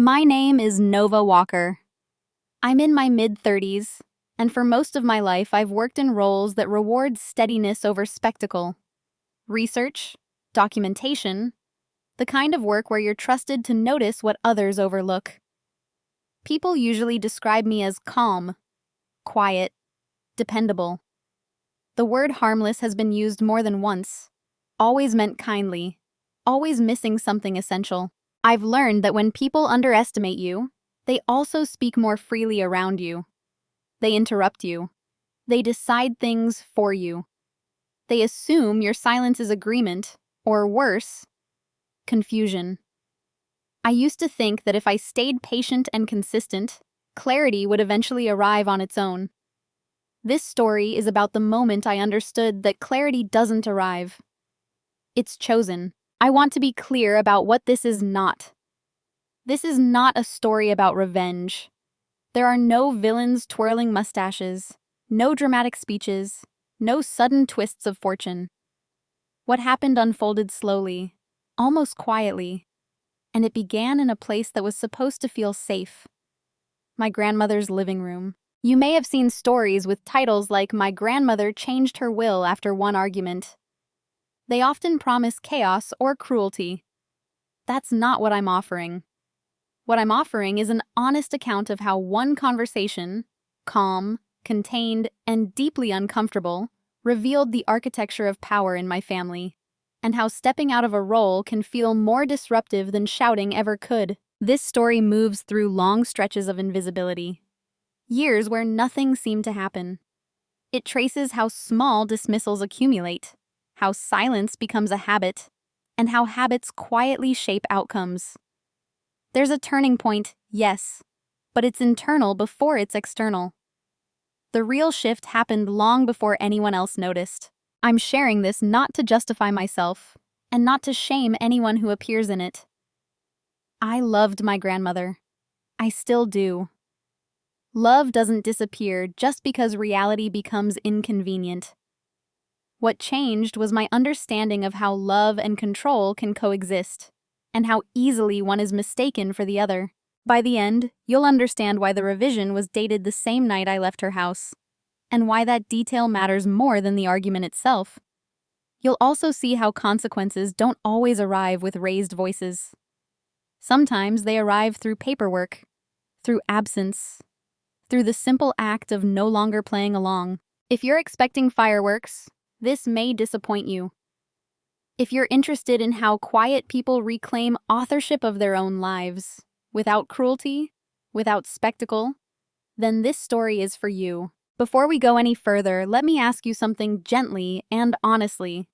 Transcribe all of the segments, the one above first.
My name is Nova Walker. I'm in my mid-30s, and for most of my life I've worked in roles that reward steadiness over spectacle. Research, documentation, the kind of work where you're trusted to notice what others overlook. People usually describe me as calm, quiet, dependable. The word harmless has been used more than once, always meant kindly, always missing something essential. I've learned that when people underestimate you, they also speak more freely around you. They interrupt you. They decide things for you. They assume your silence is agreement, or worse, confusion. I used to think that if I stayed patient and consistent, clarity would eventually arrive on its own. This story is about the moment I understood that clarity doesn't arrive. It's chosen. I want to be clear about what this is not. This is not a story about revenge. There are no villains twirling mustaches, no dramatic speeches, no sudden twists of fortune. What happened unfolded slowly, almost quietly, and it began in a place that was supposed to feel safe. My grandmother's living room. You may have seen stories with titles like "My grandmother changed her will after one argument." They often promise chaos or cruelty. That's not what I'm offering. What I'm offering is an honest account of how one conversation, calm, contained, and deeply uncomfortable, revealed the architecture of power in my family, and how stepping out of a role can feel more disruptive than shouting ever could. This story moves through long stretches of invisibility, years where nothing seemed to happen. It traces how small dismissals accumulate, how silence becomes a habit, and how habits quietly shape outcomes. There's a turning point, yes, but it's internal before it's external. The real shift happened long before anyone else noticed. I'm sharing this not to justify myself, and not to shame anyone who appears in it. I loved my grandmother. I still do. Love doesn't disappear just because reality becomes inconvenient. What changed was my understanding of how love and control can coexist, and how easily one is mistaken for the other. By the end, you'll understand why the revision was dated the same night I left her house, and why that detail matters more than the argument itself. You'll also see how consequences don't always arrive with raised voices. Sometimes they arrive through paperwork, through absence, through the simple act of no longer playing along. If you're expecting fireworks, this may disappoint you. If you're interested in how quiet people reclaim authorship of their own lives, without cruelty, without spectacle, then this story is for you. Before we go any further, let me ask you something gently and honestly.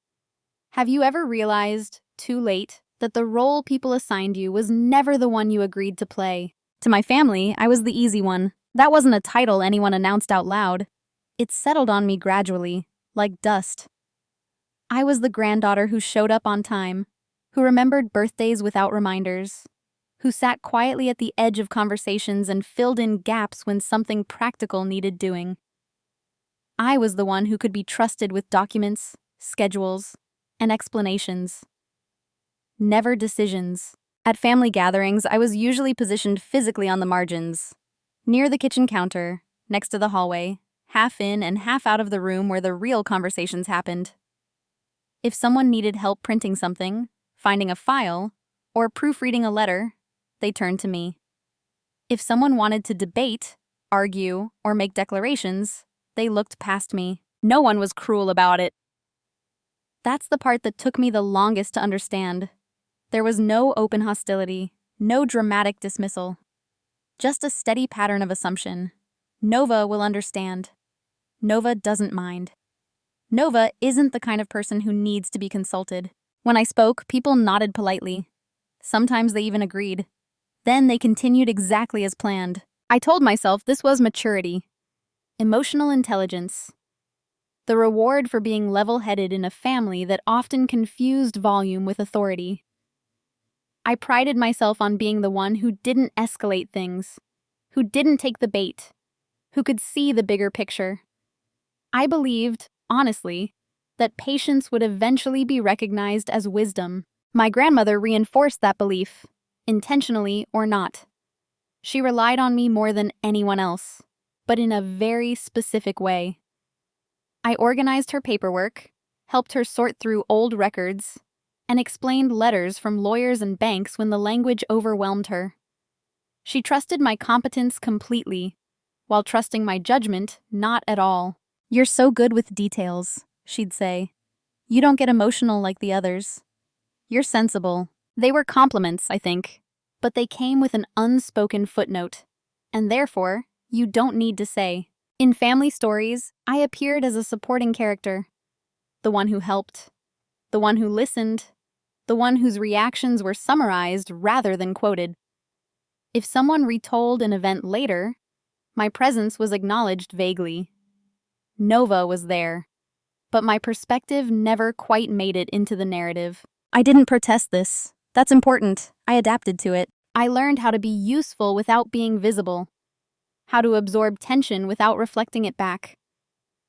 Have you ever realized, too late, that the role people assigned you was never the one you agreed to play? To my family, I was the easy one. That wasn't a title anyone announced out loud. It settled on me gradually, like dust. I was the granddaughter who showed up on time, who remembered birthdays without reminders, who sat quietly at the edge of conversations and filled in gaps when something practical needed doing. I was the one who could be trusted with documents, schedules, and explanations. Never decisions. At family gatherings, I was usually positioned physically on the margins, near the kitchen counter, next to the hallway, half in and half out of the room where the real conversations happened. If someone needed help printing something, finding a file, or proofreading a letter, they turned to me. If someone wanted to debate, argue, or make declarations, they looked past me. No one was cruel about it. That's the part that took me the longest to understand. There was no open hostility, no dramatic dismissal. Just a steady pattern of assumption. Nova will understand. Nova doesn't mind. Nova isn't the kind of person who needs to be consulted. When I spoke, people nodded politely. Sometimes they even agreed. Then they continued exactly as planned. I told myself this was maturity. Emotional intelligence. The reward for being level-headed in a family that often confused volume with authority. I prided myself on being the one who didn't escalate things, who didn't take the bait, who could see the bigger picture. I believed, honestly, that patience would eventually be recognized as wisdom. My grandmother reinforced that belief, intentionally or not. She relied on me more than anyone else, but in a very specific way. I organized her paperwork, helped her sort through old records, and explained letters from lawyers and banks when the language overwhelmed her. She trusted my competence completely, while trusting my judgment not at all. "You're so good with details," she'd say. "You don't get emotional like the others. You're sensible." They were compliments, I think, but they came with an unspoken footnote, and therefore, you don't need to say. In family stories, I appeared as a supporting character, the one who helped, the one who listened, the one whose reactions were summarized rather than quoted. If someone retold an event later, my presence was acknowledged vaguely. Nova was there, but my perspective never quite made it into the narrative. I didn't protest this. That's important. I adapted to it. I learned how to be useful without being visible, how to absorb tension without reflecting it back,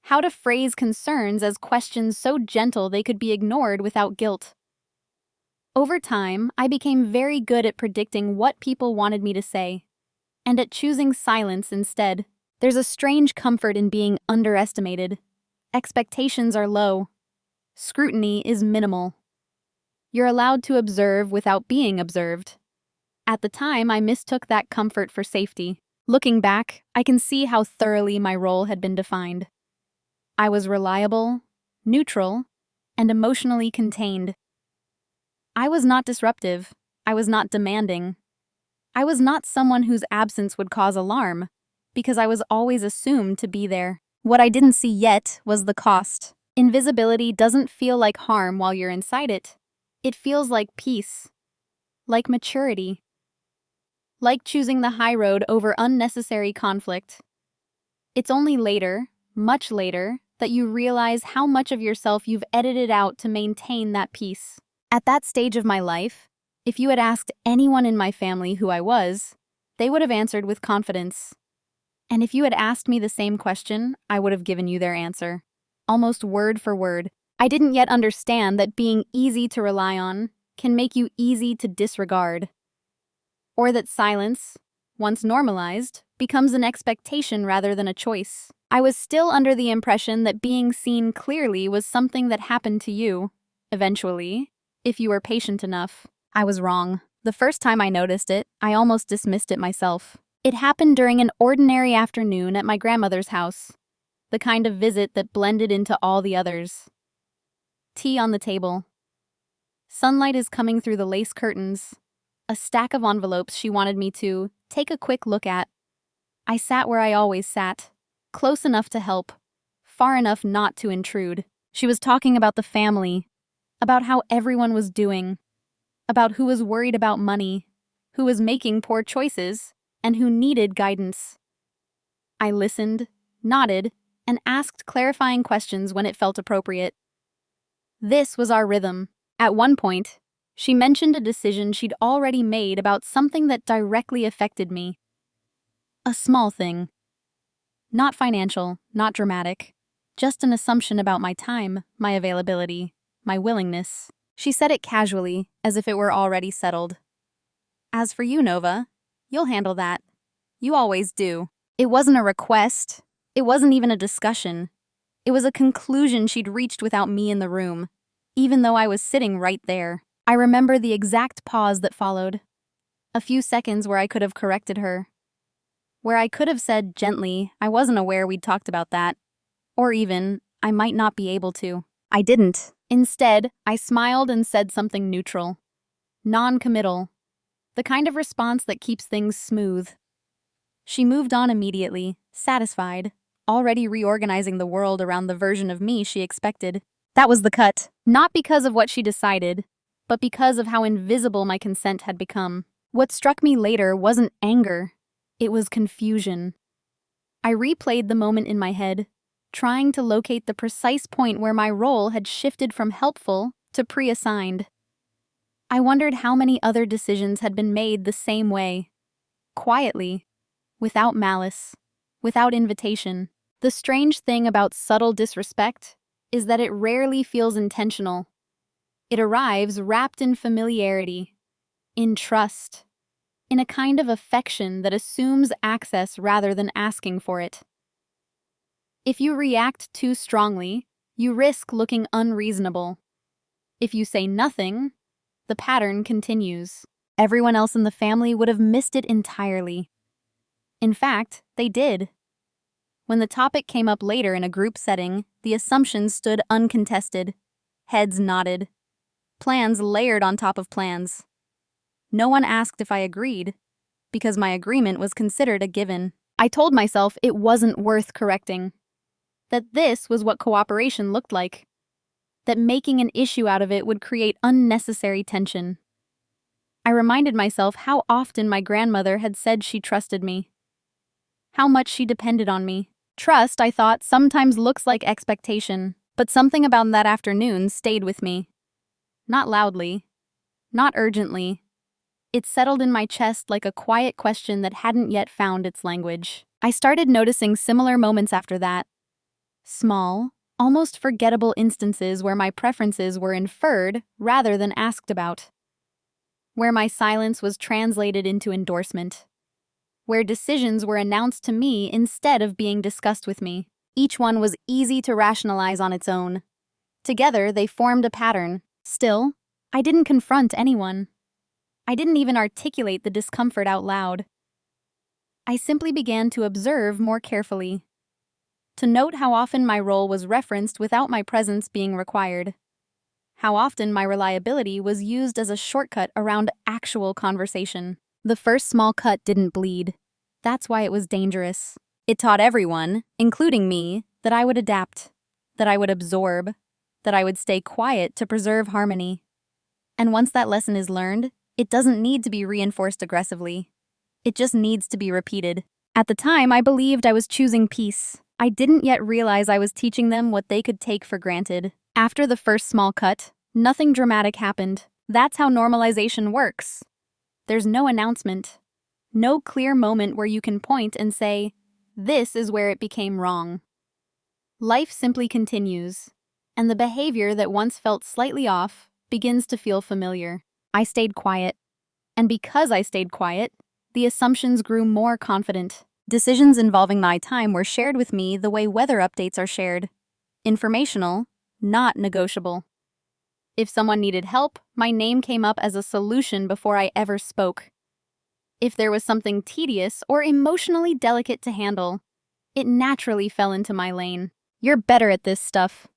how to phrase concerns as questions so gentle they could be ignored without guilt. Over time, I became very good at predicting what people wanted me to say, and at choosing silence instead. There's a strange comfort in being underestimated. Expectations are low. Scrutiny is minimal. You're allowed to observe without being observed. At the time, I mistook that comfort for safety. Looking back, I can see how thoroughly my role had been defined. I was reliable, neutral, and emotionally contained. I was not disruptive. I was not demanding. I was not someone whose absence would cause alarm, because I was always assumed to be there. What I didn't see yet was the cost. Invisibility doesn't feel like harm while you're inside it. It feels like peace, like maturity, like choosing the high road over unnecessary conflict. It's only later, much later, that you realize how much of yourself you've edited out to maintain that peace. At that stage of my life, if you had asked anyone in my family who I was, they would have answered with confidence. And if you had asked me the same question, I would have given you their answer, almost word for word. I didn't yet understand that being easy to rely on can make you easy to disregard, or that silence, once normalized, becomes an expectation rather than a choice. I was still under the impression that being seen clearly was something that happened to you, eventually, if you were patient enough. I was wrong. The first time I noticed it, I almost dismissed it myself. It happened during an ordinary afternoon at my grandmother's house, the kind of visit that blended into all the others. Tea on the table. Sunlight is coming through the lace curtains. A stack of envelopes she wanted me to take a quick look at. I sat where I always sat, close enough to help, far enough not to intrude. She was talking about the family, about how everyone was doing, about who was worried about money, who was making poor choices, and who needed guidance. I listened, nodded, and asked clarifying questions when it felt appropriate. This was our rhythm. At one point, she mentioned a decision she'd already made about something that directly affected me. A small thing. Not financial, not dramatic. Just an assumption about my time, my availability, my willingness. She said it casually, as if it were already settled. "As for you, Nova, you'll handle that. You always do." It wasn't a request. It wasn't even a discussion. It was a conclusion she'd reached without me in the room, even though I was sitting right there. I remember the exact pause that followed. A few seconds where I could have corrected her. Where I could have said gently, I wasn't aware we'd talked about that. Or even, I might not be able to. I didn't. Instead, I smiled and said something neutral. Non-committal. The kind of response that keeps things smooth. She moved on immediately, satisfied, already reorganizing the world around the version of me she expected. That was the cut. Not because of what she decided, but because of how invisible my consent had become. What struck me later wasn't anger. It was confusion. I replayed the moment in my head, trying to locate the precise point where my role had shifted from helpful to pre-assigned. I wondered how many other decisions had been made the same way, quietly, without malice, without invitation. The strange thing about subtle disrespect is that it rarely feels intentional. It arrives wrapped in familiarity, in trust, in a kind of affection that assumes access rather than asking for it. If you react too strongly, you risk looking unreasonable. If you say nothing, the pattern continues. Everyone else in the family would have missed it entirely. In fact, they did. When the topic came up later in a group setting, the assumptions stood uncontested. Heads nodded. Plans layered on top of plans. No one asked if I agreed, because my agreement was considered a given. I told myself it wasn't worth correcting. That this was what cooperation looked like. That making an issue out of it would create unnecessary tension. I reminded myself how often my grandmother had said she trusted me. How much she depended on me. Trust, I thought, sometimes looks like expectation, but something about that afternoon stayed with me. Not loudly, not urgently. It settled in my chest like a quiet question that hadn't yet found its language. I started noticing similar moments after that. Small, almost forgettable instances where my preferences were inferred rather than asked about. Where my silence was translated into endorsement. Where decisions were announced to me instead of being discussed with me. Each one was easy to rationalize on its own. Together, they formed a pattern. Still, I didn't confront anyone. I didn't even articulate the discomfort out loud. I simply began to observe more carefully. To note how often my role was referenced without my presence being required. How often my reliability was used as a shortcut around actual conversation. The first small cut didn't bleed. That's why it was dangerous. It taught everyone, including me, that I would adapt, that I would absorb, that I would stay quiet to preserve harmony. And once that lesson is learned, it doesn't need to be reinforced aggressively. It just needs to be repeated. At the time, I believed I was choosing peace. I didn't yet realize I was teaching them what they could take for granted. After the first small cut, nothing dramatic happened. That's how normalization works. There's no announcement, no clear moment where you can point and say, this is where it became wrong. Life simply continues, and the behavior that once felt slightly off begins to feel familiar. I stayed quiet, and because I stayed quiet, the assumptions grew more confident. Decisions involving my time were shared with me the way weather updates are shared. Informational, not negotiable. If someone needed help, my name came up as a solution before I ever spoke. If there was something tedious or emotionally delicate to handle, it naturally fell into my lane. You're better at this stuff.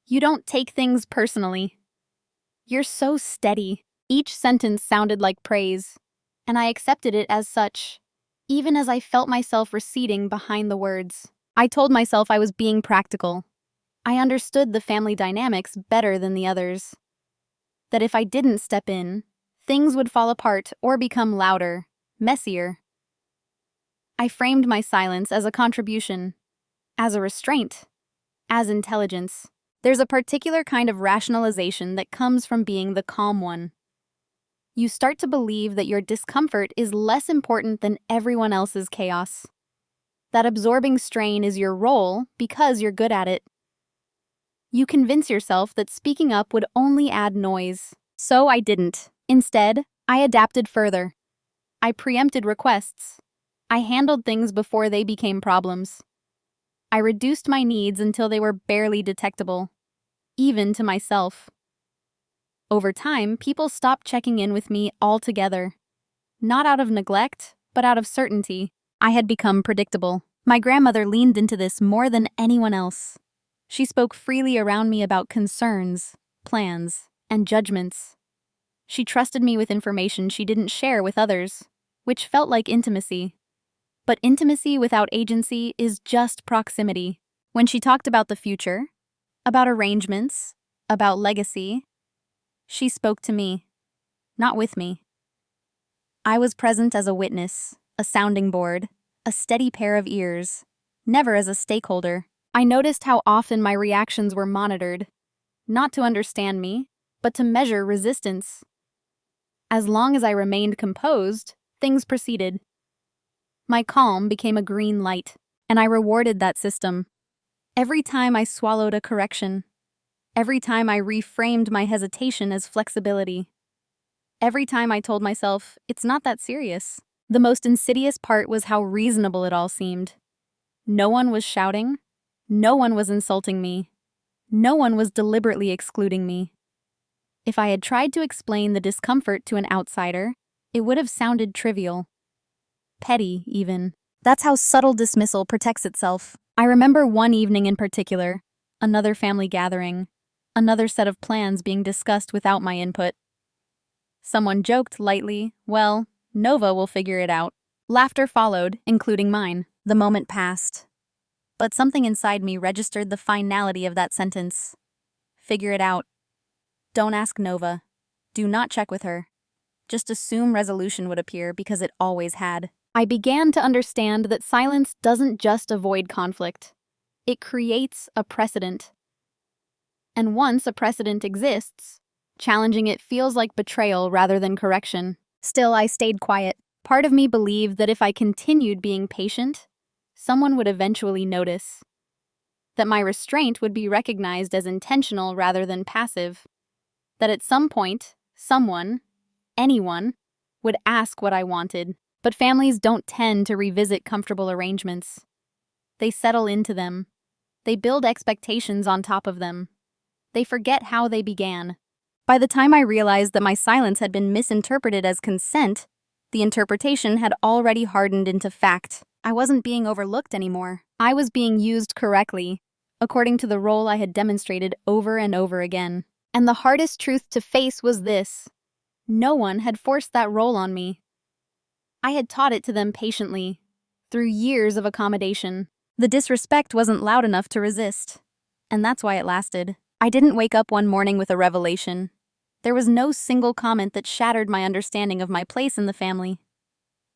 You don't take things personally. You're so steady. Each sentence sounded like praise, and I accepted it as such, even as I felt myself receding behind the words. I told myself I was being practical. I understood the family dynamics better than the others. That if I didn't step in, things would fall apart or become louder, messier. I framed my silence as a contribution, as a restraint, as intelligence. There's a particular kind of rationalization that comes from being the calm one. You start to believe that your discomfort is less important than everyone else's chaos. That absorbing strain is your role because you're good at it. You convince yourself that speaking up would only add noise. So I didn't. Instead, I adapted further. I preempted requests. I handled things before they became problems. I reduced my needs until they were barely detectable, even to myself. Over time, people stopped checking in with me altogether. Not out of neglect, but out of certainty. I had become predictable. My grandmother leaned into this more than anyone else. She spoke freely around me about concerns, plans, and judgments. She trusted me with information she didn't share with others, which felt like intimacy. But intimacy without agency is just proximity. When she talked about the future, about arrangements, about legacy, she spoke to me, not with me. I was present as a witness, a sounding board, a steady pair of ears, never as a stakeholder. I noticed how often my reactions were monitored, not to understand me, but to measure resistance. As long as I remained composed, things proceeded. My calm became a green light, and I rewarded that system. Every time I swallowed a correction, every time I reframed my hesitation as flexibility, Every time I told myself, it's not that serious. The most insidious part was how reasonable it all seemed. No one was shouting. No one was insulting me. No one was deliberately excluding me. If I had tried to explain the discomfort to an outsider, it would have sounded trivial. Petty, even. That's how subtle dismissal protects itself. I remember one evening in particular, another family gathering, another set of plans being discussed without my input. Someone joked lightly, "Well, Nova will figure it out." Laughter followed, including mine. The moment passed. But something inside me registered the finality of that sentence. Figure it out. Don't ask Nova. Do not check with her. Just assume resolution would appear because it always had. I began to understand that silence doesn't just avoid conflict. It creates a precedent. And once a precedent exists, challenging it feels like betrayal rather than correction. Still, I stayed quiet. Part of me believed that if I continued being patient, someone would eventually notice. That my restraint would be recognized as intentional rather than passive. That at some point, someone, anyone, would ask what I wanted. But families don't tend to revisit comfortable arrangements. They settle into them. They build expectations on top of them. They forget how they began. By the time I realized that my silence had been misinterpreted as consent, the interpretation had already hardened into fact. I wasn't being overlooked anymore. I was being used correctly, according to the role I had demonstrated over and over again. And the hardest truth to face was this: no one had forced that role on me. I had taught it to them patiently, through years of accommodation. The disrespect wasn't loud enough to resist, and that's why it lasted. I didn't wake up one morning with a revelation. There was no single comment that shattered my understanding of my place in the family.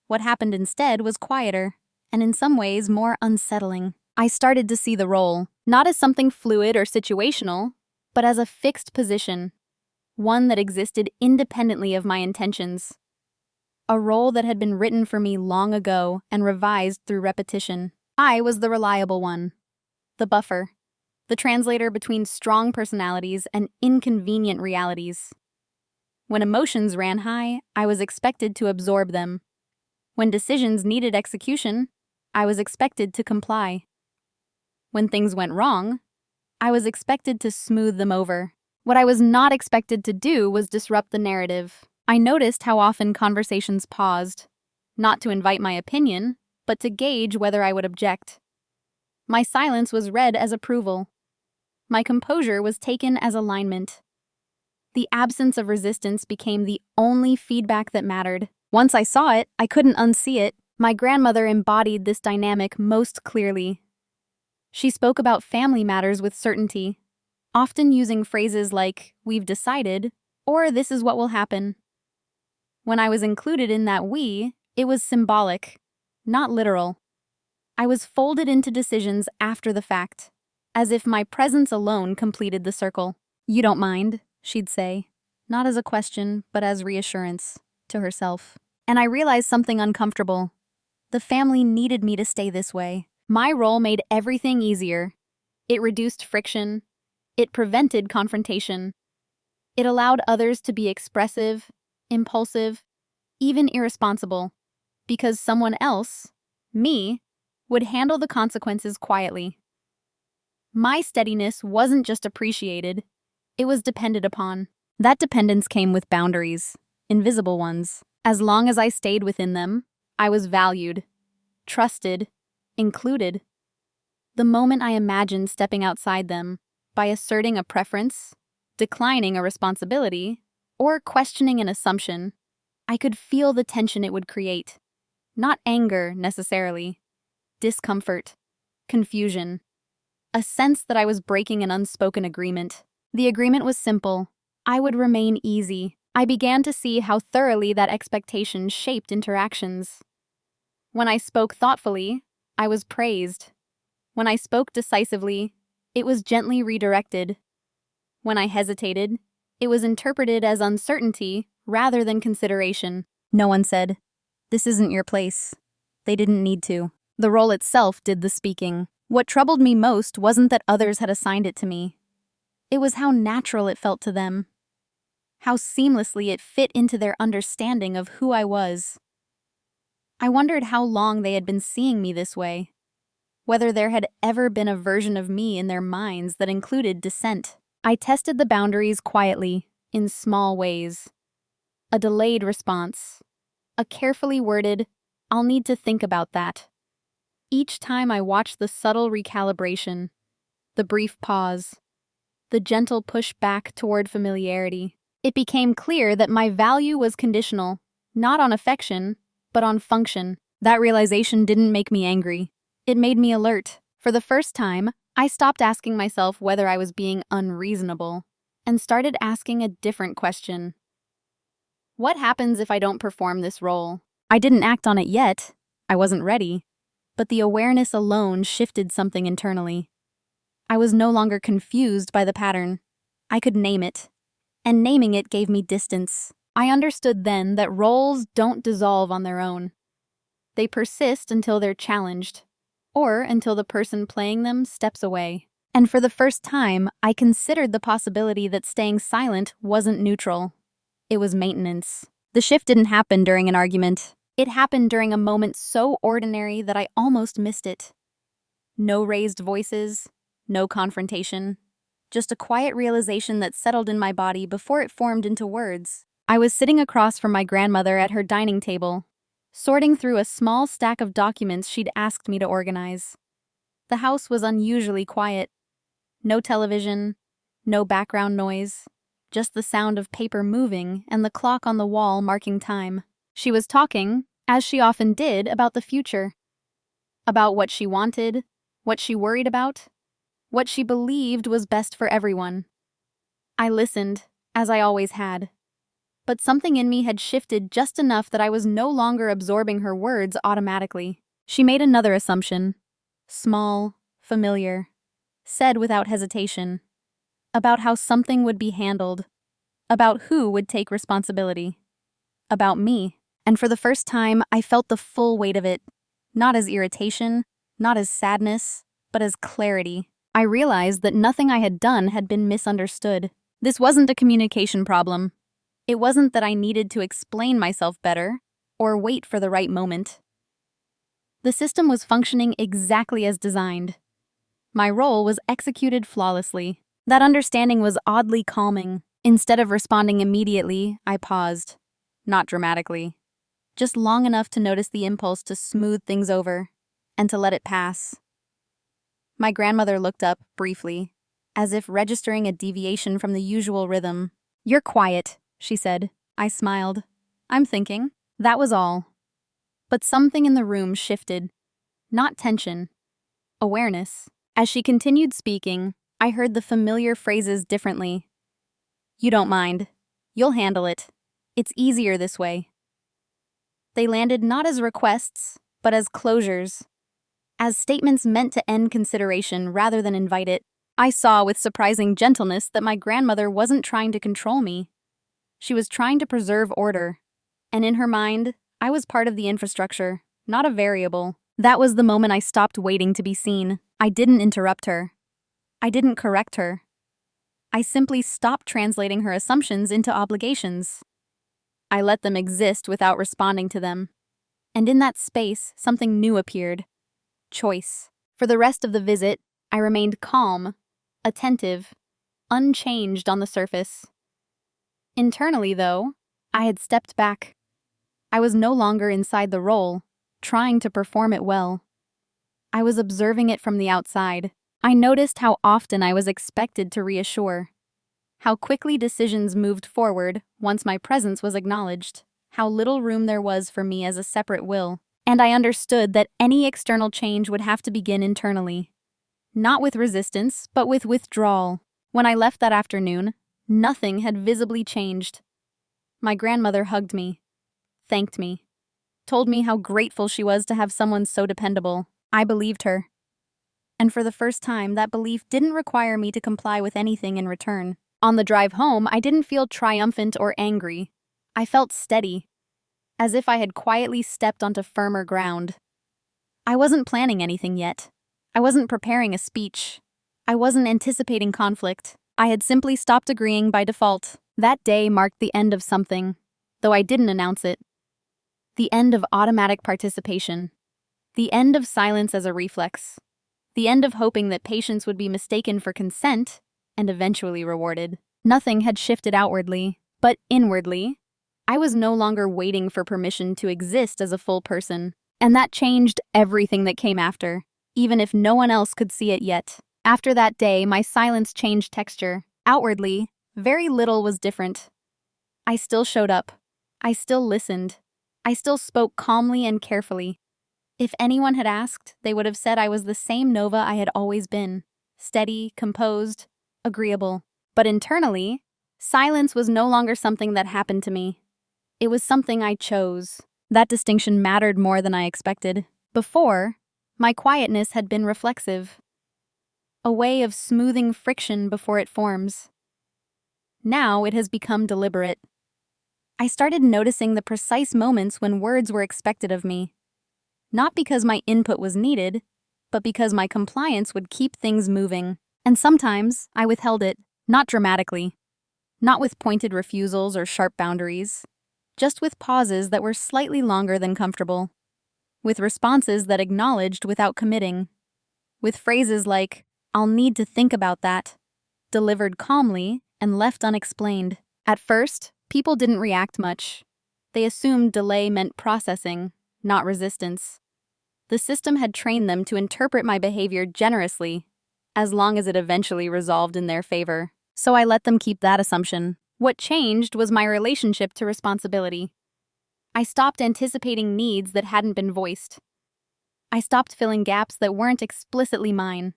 What happened instead was quieter, and in some ways more unsettling. I started to see the role, not as something fluid or situational, but as a fixed position, one that existed independently of my intentions. A role that had been written for me long ago and revised through repetition. I was the reliable one, the buffer, the translator between strong personalities and inconvenient realities. When emotions ran high, I was expected to absorb them. When decisions needed execution, I was expected to comply. When things went wrong, I was expected to smooth them over. What I was not expected to do was disrupt the narrative. I noticed how often conversations paused, not to invite my opinion, but to gauge whether I would object. My silence was read as approval. My composure was taken as alignment. The absence of resistance became the only feedback that mattered. Once I saw it, I couldn't unsee it. My grandmother embodied this dynamic most clearly. She spoke about family matters with certainty, often using phrases like, "we've decided," or "this is what will happen." When I was included in that "we," it was symbolic, not literal. I was folded into decisions after the fact, as if my presence alone completed the circle. "You don't mind," she'd say, not as a question, but as reassurance, to herself. And I realized something uncomfortable. The family needed me to stay this way. My role made everything easier. It reduced friction. It prevented confrontation. It allowed others to be expressive, impulsive, even irresponsible, because someone else, me, would handle the consequences quietly. My steadiness wasn't just appreciated, it was depended upon. That dependence came with boundaries, invisible ones. As long as I stayed within them, I was valued, trusted, included. The moment I imagined stepping outside them, by asserting a preference, declining a responsibility, or questioning an assumption, I could feel the tension it would create. Not anger, necessarily. Discomfort. Confusion. A sense that I was breaking an unspoken agreement. The agreement was simple. I would remain easy. I began to see how thoroughly that expectation shaped interactions. When I spoke thoughtfully, I was praised. When I spoke decisively, it was gently redirected. When I hesitated, it was interpreted as uncertainty rather than consideration. No one said, "This isn't your place." They didn't need to. The role itself did the speaking. What troubled me most wasn't that others had assigned it to me. It was how natural it felt to them. how seamlessly it fit into their understanding of who I was. I wondered how long they had been seeing me this way, whether there had ever been a version of me in their minds that included dissent. I tested the boundaries quietly, in small ways. A delayed response. A carefully worded, "I'll need to think about that." Each time I watched the subtle recalibration, the brief pause, the gentle push back toward familiarity, it became clear that my value was conditional, not on affection, but on function. That realization didn't make me angry. It made me alert. For the first time, I stopped asking myself whether I was being unreasonable and started asking a different question. What happens if I don't perform this role? I didn't act on it yet. I wasn't ready. But the awareness alone shifted something internally. I was no longer confused by the pattern. I could name it. And naming it gave me distance. I understood then that roles don't dissolve on their own. They persist until they're challenged, or until the person playing them steps away. And for the first time, I considered the possibility that staying silent wasn't neutral. It was maintenance. The shift didn't happen during an argument. It happened during a moment so ordinary that I almost missed it. No raised voices, no confrontation, just a quiet realization that settled in my body before it formed into words. I was sitting across from my grandmother at her dining table, sorting through a small stack of documents she'd asked me to organize. The house was unusually quiet. No television, no background noise, just the sound of paper moving and the clock on the wall marking time. She was talking, as she often did, about the future. About what she wanted, what she worried about, what she believed was best for everyone. I listened, as I always had. But something in me had shifted just enough that I was no longer absorbing her words automatically. She made another assumption. Small, familiar, said without hesitation. About how something would be handled. About who would take responsibility. About me. And for the first time, I felt the full weight of it. Not as irritation, not as sadness, but as clarity. I realized that nothing I had done had been misunderstood. This wasn't a communication problem. It wasn't that I needed to explain myself better or wait for the right moment. The system was functioning exactly as designed. My role was executed flawlessly. That understanding was oddly calming. Instead of responding immediately, I paused. Not dramatically. Just long enough to notice the impulse to smooth things over and to let it pass. My grandmother looked up, briefly, as if registering a deviation from the usual rhythm. "You're quiet," she said. I smiled. "I'm thinking." That was all. But something in the room shifted. Not tension. Awareness. As she continued speaking, I heard the familiar phrases differently. "You don't mind. You'll handle it. It's easier this way." They landed not as requests, but as closures. As statements meant to end consideration rather than invite it. I saw with surprising gentleness that my grandmother wasn't trying to control me. She was trying to preserve order. And in her mind, I was part of the infrastructure, not a variable. That was the moment I stopped waiting to be seen. I didn't interrupt her. I didn't correct her. I simply stopped translating her assumptions into obligations. I let them exist without responding to them. And in that space, something new appeared. Choice. For the rest of the visit, I remained calm, attentive, unchanged on the surface. Internally, though, I had stepped back. I was no longer inside the role, trying to perform it well. I was observing it from the outside. I noticed how often I was expected to reassure. How quickly decisions moved forward once my presence was acknowledged. How little room there was for me as a separate will. And I understood that any external change would have to begin internally. Not with resistance, but with withdrawal. When I left that afternoon, nothing had visibly changed. My grandmother hugged me, thanked me, told me how grateful she was to have someone so dependable. I believed her. And for the first time, that belief didn't require me to comply with anything in return. On the drive home, I didn't feel triumphant or angry. I felt steady, as if I had quietly stepped onto firmer ground. I wasn't planning anything yet. I wasn't preparing a speech. I wasn't anticipating conflict. I had simply stopped agreeing by default. That day marked the end of something, though I didn't announce it. The end of automatic participation. The end of silence as a reflex. The end of hoping that patience would be mistaken for consent and eventually rewarded. Nothing had shifted outwardly, but inwardly, I was no longer waiting for permission to exist as a full person. And that changed everything that came after, even if no one else could see it yet. After that day, my silence changed texture. Outwardly, very little was different. I still showed up. I still listened. I still spoke calmly and carefully. If anyone had asked, they would have said I was the same Nova I had always been. Steady, composed, agreeable. But internally, silence was no longer something that happened to me. It was something I chose. That distinction mattered more than I expected. Before, my quietness had been reflexive. A way of smoothing friction before it forms. Now it has become deliberate. I started noticing the precise moments when words were expected of me. Not because my input was needed, but because my compliance would keep things moving. And sometimes I withheld it, not dramatically, not with pointed refusals or sharp boundaries, just with pauses that were slightly longer than comfortable, with responses that acknowledged without committing, with phrases like, "I'll need to think about that," delivered calmly and left unexplained. At first, people didn't react much. They assumed delay meant processing, not resistance. The system had trained them to interpret my behavior generously, as long as it eventually resolved in their favor. So I let them keep that assumption. What changed was my relationship to responsibility. I stopped anticipating needs that hadn't been voiced. I stopped filling gaps that weren't explicitly mine.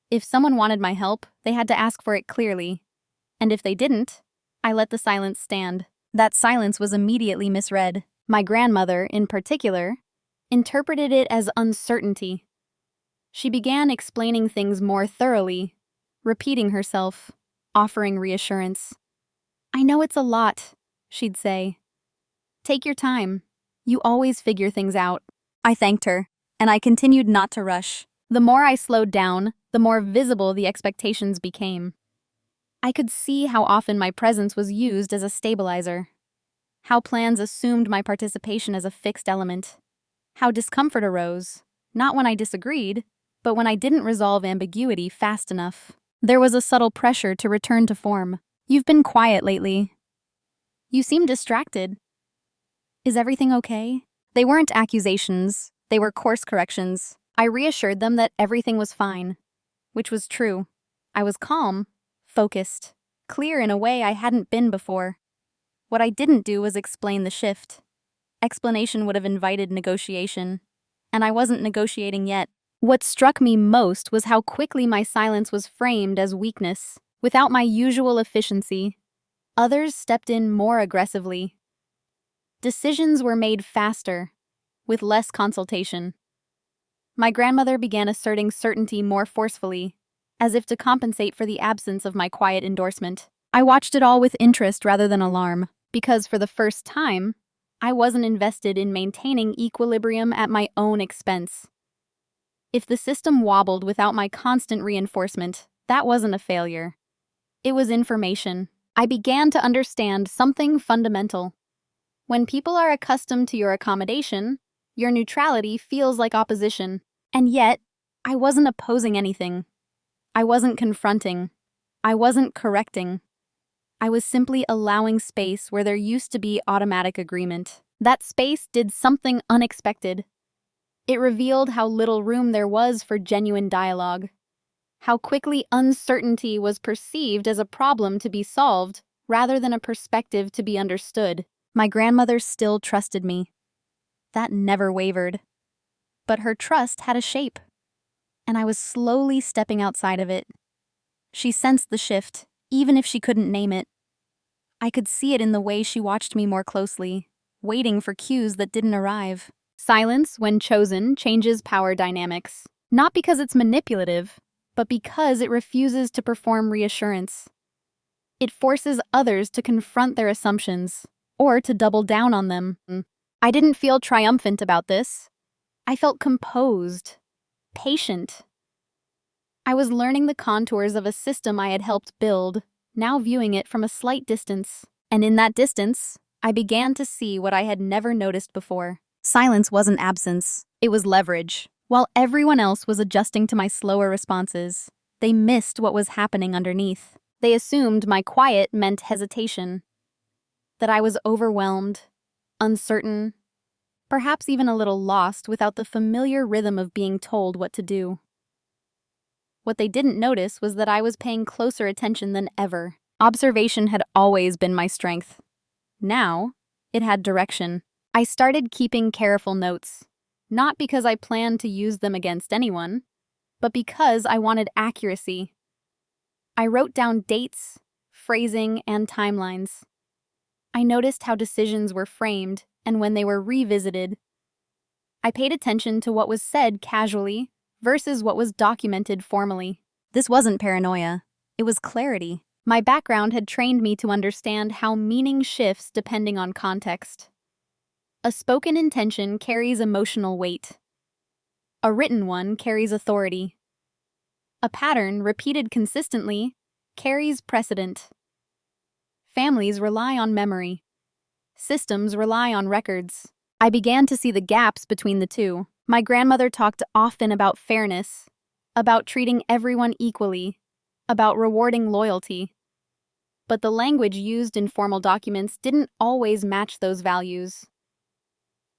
If someone wanted my help, they had to ask for it clearly. And if they didn't, I let the silence stand. That silence was immediately misread. My grandmother, in particular, interpreted it as uncertainty. She began explaining things more thoroughly, repeating herself, offering reassurance. "I know it's a lot," she'd say. "Take your time. You always figure things out." I thanked her, and I continued not to rush. The more I slowed down, the more visible the expectations became. I could see how often my presence was used as a stabilizer, how plans assumed my participation as a fixed element, how discomfort arose, not when I disagreed, but when I didn't resolve ambiguity fast enough. There was a subtle pressure to return to form. "You've been quiet lately. You seem distracted. Is everything okay?" They weren't accusations, they were course corrections. I reassured them that everything was fine, which was true. I was calm, focused, clear in a way I hadn't been before. What I didn't do was explain the shift. Explanation would have invited negotiation, and I wasn't negotiating yet. What struck me most was how quickly my silence was framed as weakness. Without my usual efficiency, others stepped in more aggressively. Decisions were made faster, with less consultation. My grandmother began asserting certainty more forcefully, as if to compensate for the absence of my quiet endorsement. I watched it all with interest rather than alarm, because for the first time, I wasn't invested in maintaining equilibrium at my own expense. If the system wobbled without my constant reinforcement, that wasn't a failure. It was information. I began to understand something fundamental. When people are accustomed to your accommodation, your neutrality feels like opposition. And yet, I wasn't opposing anything. I wasn't confronting. I wasn't correcting. I was simply allowing space where there used to be automatic agreement. That space did something unexpected. It revealed how little room there was for genuine dialogue. How quickly uncertainty was perceived as a problem to be solved rather than a perspective to be understood. My grandmother still trusted me. That never wavered. But her trust had a shape, and I was slowly stepping outside of it. She sensed the shift, even if she couldn't name it. I could see it in the way she watched me more closely, waiting for cues that didn't arrive. Silence, when chosen, changes power dynamics. Not because it's manipulative, but because it refuses to perform reassurance. It forces others to confront their assumptions, or to double down on them. I didn't feel triumphant about this. I felt composed, patient. I was learning the contours of a system I had helped build, now viewing it from a slight distance. And in that distance, I began to see what I had never noticed before. Silence wasn't absence, it was leverage. While everyone else was adjusting to my slower responses, they missed what was happening underneath. They assumed my quiet meant hesitation, that I was overwhelmed, uncertain, perhaps even a little lost without the familiar rhythm of being told what to do. What they didn't notice was that I was paying closer attention than ever. Observation had always been my strength. Now, it had direction. I started keeping careful notes, not because I planned to use them against anyone, but because I wanted accuracy. I wrote down dates, phrasing, and timelines. I noticed how decisions were framed and when they were revisited. I paid attention to what was said casually versus what was documented formally. This wasn't paranoia, it was clarity. My background had trained me to understand how meaning shifts depending on context. A spoken intention carries emotional weight. A written one carries authority. A pattern, repeated consistently, carries precedent. Families rely on memory. Systems rely on records. I began to see the gaps between the two. My grandmother talked often about fairness, about treating everyone equally, about rewarding loyalty. But the language used in formal documents didn't always match those values.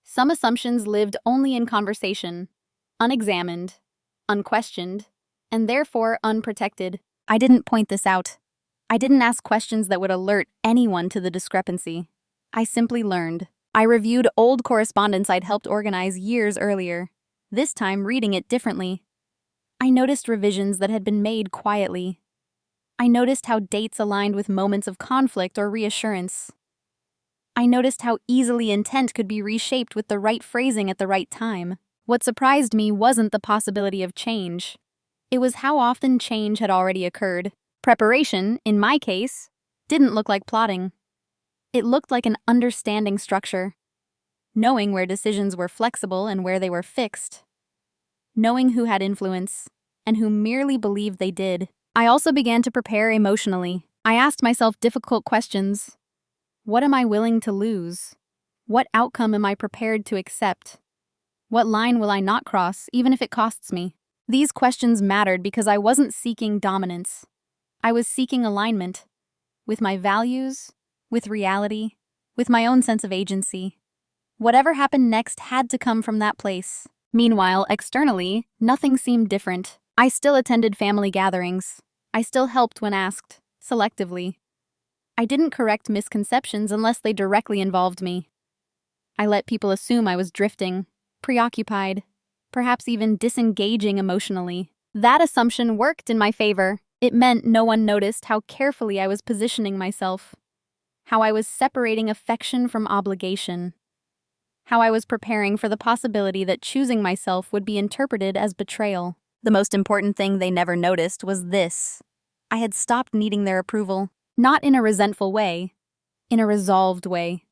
Some assumptions lived only in conversation, unexamined, unquestioned, and therefore unprotected. I didn't point this out. I didn't ask questions that would alert anyone to the discrepancy. I simply learned. I reviewed old correspondence I'd helped organize years earlier, this time reading it differently. I noticed revisions that had been made quietly. I noticed how dates aligned with moments of conflict or reassurance. I noticed how easily intent could be reshaped with the right phrasing at the right time. What surprised me wasn't the possibility of change. It was how often change had already occurred. Preparation, in my case, didn't look like plotting. It looked like an understanding structure, knowing where decisions were flexible and where they were fixed, knowing who had influence and who merely believed they did. I also began to prepare emotionally. I asked myself difficult questions. What am I willing to lose? What outcome am I prepared to accept? What line will I not cross, even if it costs me? These questions mattered because I wasn't seeking dominance. I was seeking alignment with my values, with reality, with my own sense of agency. Whatever happened next had to come from that place. Meanwhile, externally, nothing seemed different. I still attended family gatherings. I still helped when asked, selectively. I didn't correct misconceptions unless they directly involved me. I let people assume I was drifting, preoccupied, perhaps even disengaging emotionally. That assumption worked in my favor. It meant no one noticed how carefully I was positioning myself, how I was separating affection from obligation, how I was preparing for the possibility that choosing myself would be interpreted as betrayal. The most important thing they never noticed was this. I had stopped needing their approval, not in a resentful way, in a resolved way.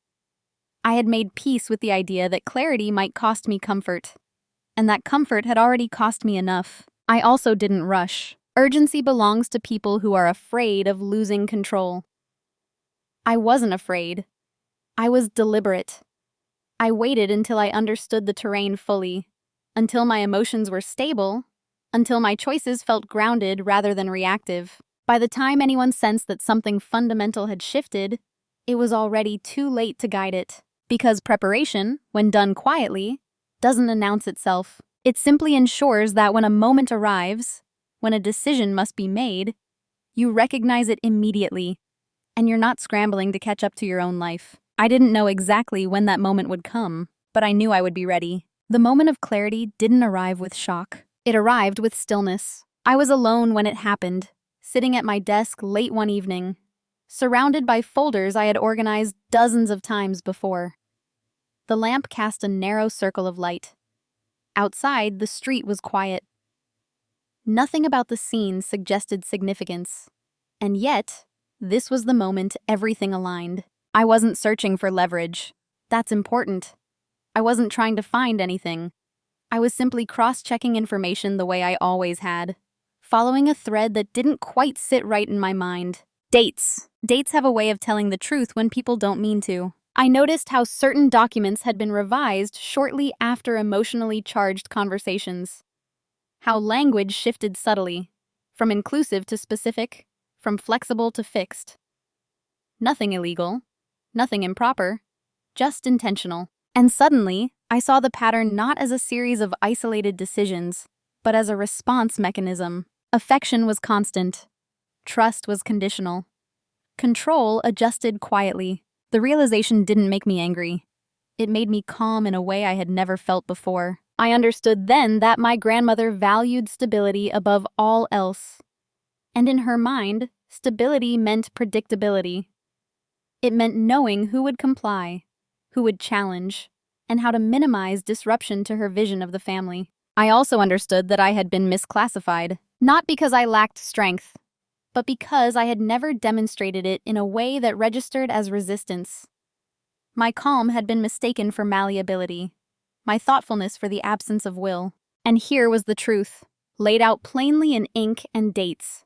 I had made peace with the idea that clarity might cost me comfort, and that comfort had already cost me enough. I also didn't rush. Urgency belongs to people who are afraid of losing control. I wasn't afraid. I was deliberate. I waited until I understood the terrain fully, until my emotions were stable, until my choices felt grounded rather than reactive. By the time anyone sensed that something fundamental had shifted, it was already too late to guide it. Because preparation, when done quietly, doesn't announce itself. It simply ensures that when a moment arrives, when a decision must be made, you recognize it immediately, and you're not scrambling to catch up to your own life. I didn't know exactly when that moment would come, but I knew I would be ready. The moment of clarity didn't arrive with shock. It arrived with stillness. I was alone when it happened, sitting at my desk late one evening, surrounded by folders I had organized dozens of times before. The lamp cast a narrow circle of light. Outside, the street was quiet. Nothing about the scene suggested significance. And yet, this was the moment everything aligned. I wasn't searching for leverage. That's important. I wasn't trying to find anything. I was simply cross-checking information the way I always had, following a thread that didn't quite sit right in my mind. Dates. Dates have a way of telling the truth when people don't mean to. I noticed how certain documents had been revised shortly after emotionally charged conversations. How language shifted subtly, from inclusive to specific, from flexible to fixed. Nothing illegal, nothing improper, just intentional. And suddenly, I saw the pattern not as a series of isolated decisions, but as a response mechanism. Affection was constant. Trust was conditional. Control adjusted quietly. The realization didn't make me angry. It made me calm in a way I had never felt before. I understood then that my grandmother valued stability above all else. And in her mind, stability meant predictability. It meant knowing who would comply, who would challenge, and how to minimize disruption to her vision of the family. I also understood that I had been misclassified, not because I lacked strength, but because I had never demonstrated it in a way that registered as resistance. My calm had been mistaken for malleability, my thoughtfulness for the absence of will. And here was the truth, laid out plainly in ink and dates.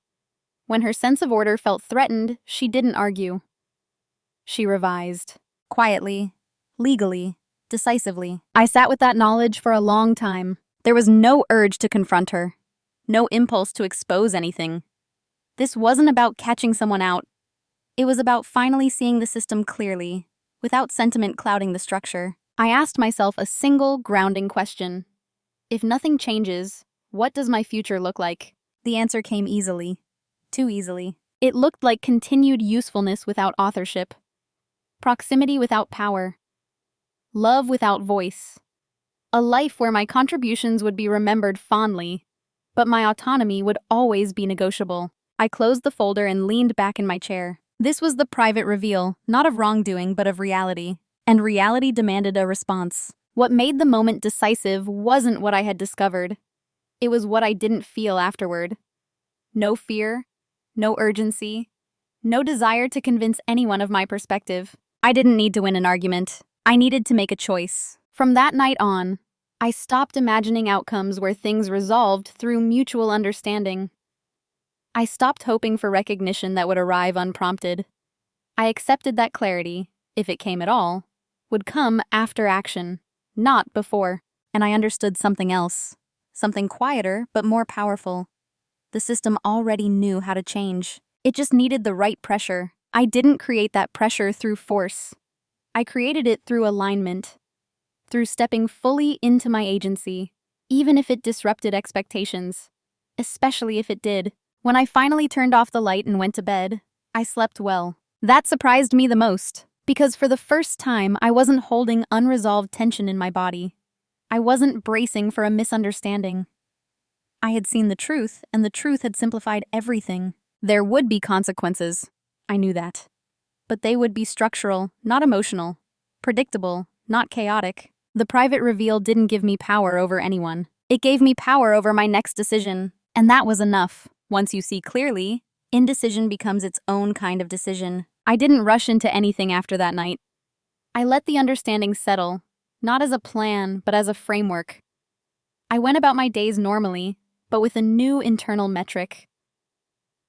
When her sense of order felt threatened, she didn't argue. She revised, quietly, legally, decisively. I sat with that knowledge for a long time. There was no urge to confront her, no impulse to expose anything. This wasn't about catching someone out. It was about finally seeing the system clearly, without sentiment clouding the structure. I asked myself a single grounding question. If nothing changes, what does my future look like? The answer came easily. Too easily. It looked like continued usefulness without authorship, proximity without power, love without voice. A life where my contributions would be remembered fondly, but my autonomy would always be negotiable. I closed the folder and leaned back in my chair. This was the private reveal, not of wrongdoing, but of reality. And reality demanded a response. What made the moment decisive wasn't what I had discovered. It was what I didn't feel afterward. No fear, no urgency, no desire to convince anyone of my perspective. I didn't need to win an argument. I needed to make a choice. From that night on, I stopped imagining outcomes where things resolved through mutual understanding. I stopped hoping for recognition that would arrive unprompted. I accepted that clarity, if it came at all, would come after action, not before. And I understood something else, something quieter but more powerful. The system already knew how to change. It just needed the right pressure. I didn't create that pressure through force. I created it through alignment, through stepping fully into my agency, even if it disrupted expectations, especially if it did. When I finally turned off the light and went to bed, I slept well. That surprised me the most, because for the first time, I wasn't holding unresolved tension in my body. I wasn't bracing for a misunderstanding. I had seen the truth, and the truth had simplified everything. There would be consequences. I knew that. But they would be structural, not emotional. Predictable, not chaotic. The private reveal didn't give me power over anyone. It gave me power over my next decision. And that was enough. Once you see clearly, indecision becomes its own kind of decision. I didn't rush into anything after that night. I let the understanding settle, not as a plan, but as a framework. I went about my days normally, but with a new internal metric.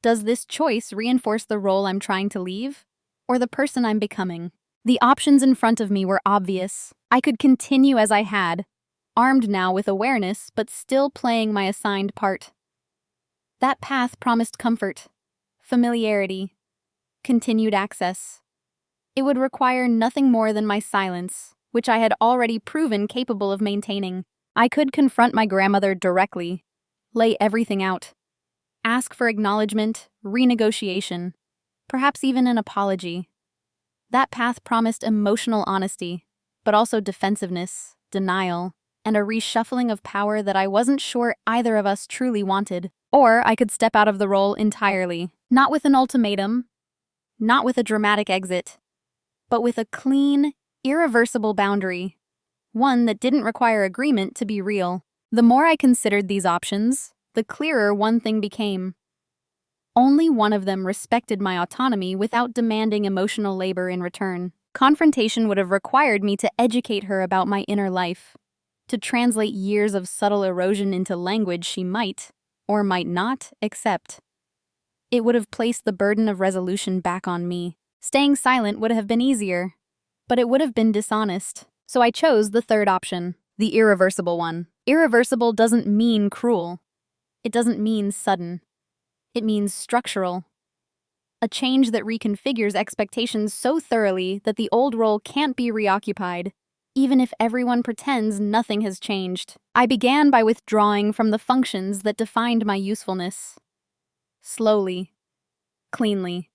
Does this choice reinforce the role I'm trying to leave, or the person I'm becoming? The options in front of me were obvious. I could continue as I had, armed now with awareness, but still playing my assigned part. That path promised comfort, familiarity, continued access. It would require nothing more than my silence, which I had already proven capable of maintaining. I could confront my grandmother directly, lay everything out, ask for acknowledgement, renegotiation, perhaps even an apology. That path promised emotional honesty, but also defensiveness, denial, and a reshuffling of power that I wasn't sure either of us truly wanted. Or I could step out of the role entirely, not with an ultimatum, not with a dramatic exit, but with a clean, irreversible boundary, one that didn't require agreement to be real. The more I considered these options, the clearer one thing became. Only one of them respected my autonomy without demanding emotional labor in return. Confrontation would have required me to educate her about my inner life, to translate years of subtle erosion into language she might, or might not, accept. It would have placed the burden of resolution back on me. Staying silent would have been easier, but it would have been dishonest. So I chose the third option, the irreversible one. Irreversible doesn't mean cruel. It doesn't mean sudden. It means structural. A change that reconfigures expectations so thoroughly that the old role can't be reoccupied, even if everyone pretends nothing has changed. I began by withdrawing from the functions that defined my usefulness. Slowly, cleanly.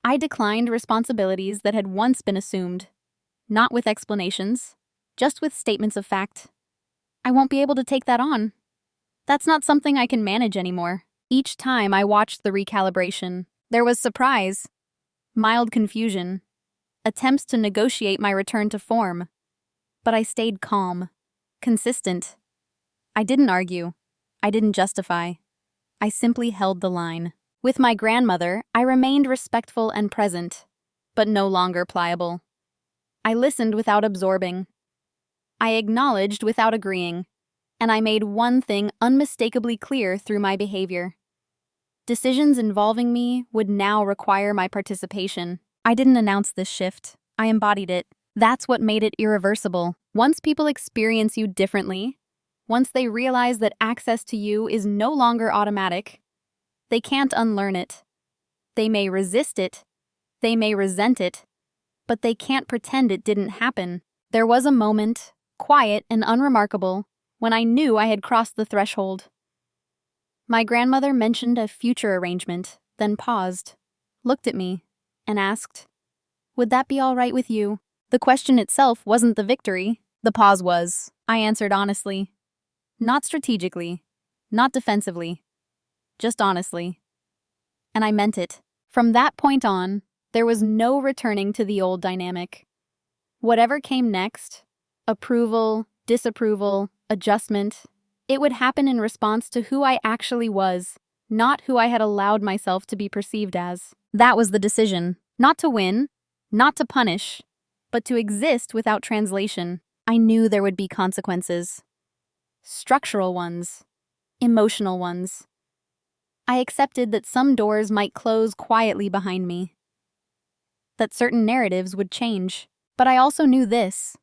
I declined responsibilities that had once been assumed, not with explanations, just with statements of fact. I won't be able to take that on. That's not something I can manage anymore. Each time I watched the recalibration, there was surprise, mild confusion, attempts to negotiate my return to form. But I stayed calm, consistent. I didn't argue. I didn't justify. I simply held the line. With my grandmother, I remained respectful and present, but no longer pliable. I listened without absorbing. I acknowledged without agreeing, and I made one thing unmistakably clear through my behavior. Decisions involving me would now require my participation. I didn't announce this shift. I embodied it. That's what made it irreversible. Once people experience you differently, once they realize that access to you is no longer automatic, they can't unlearn it. They may resist it, they may resent it, but they can't pretend it didn't happen. There was a moment, quiet and unremarkable, when I knew I had crossed the threshold. My grandmother mentioned a future arrangement, then paused, looked at me, and asked, "Would that be all right with you?" The question itself wasn't the victory. The pause was. I answered honestly. Not strategically, not defensively, just honestly. And I meant it. From that point on, there was no returning to the old dynamic. Whatever came next, approval, disapproval, adjustment, it would happen in response to who I actually was, not who I had allowed myself to be perceived as. That was the decision. Not to win, not to punish, but to exist without translation. I knew there would be consequences. Structural ones. Emotional ones. I accepted that some doors might close quietly behind me. That certain narratives would change. But I also knew this.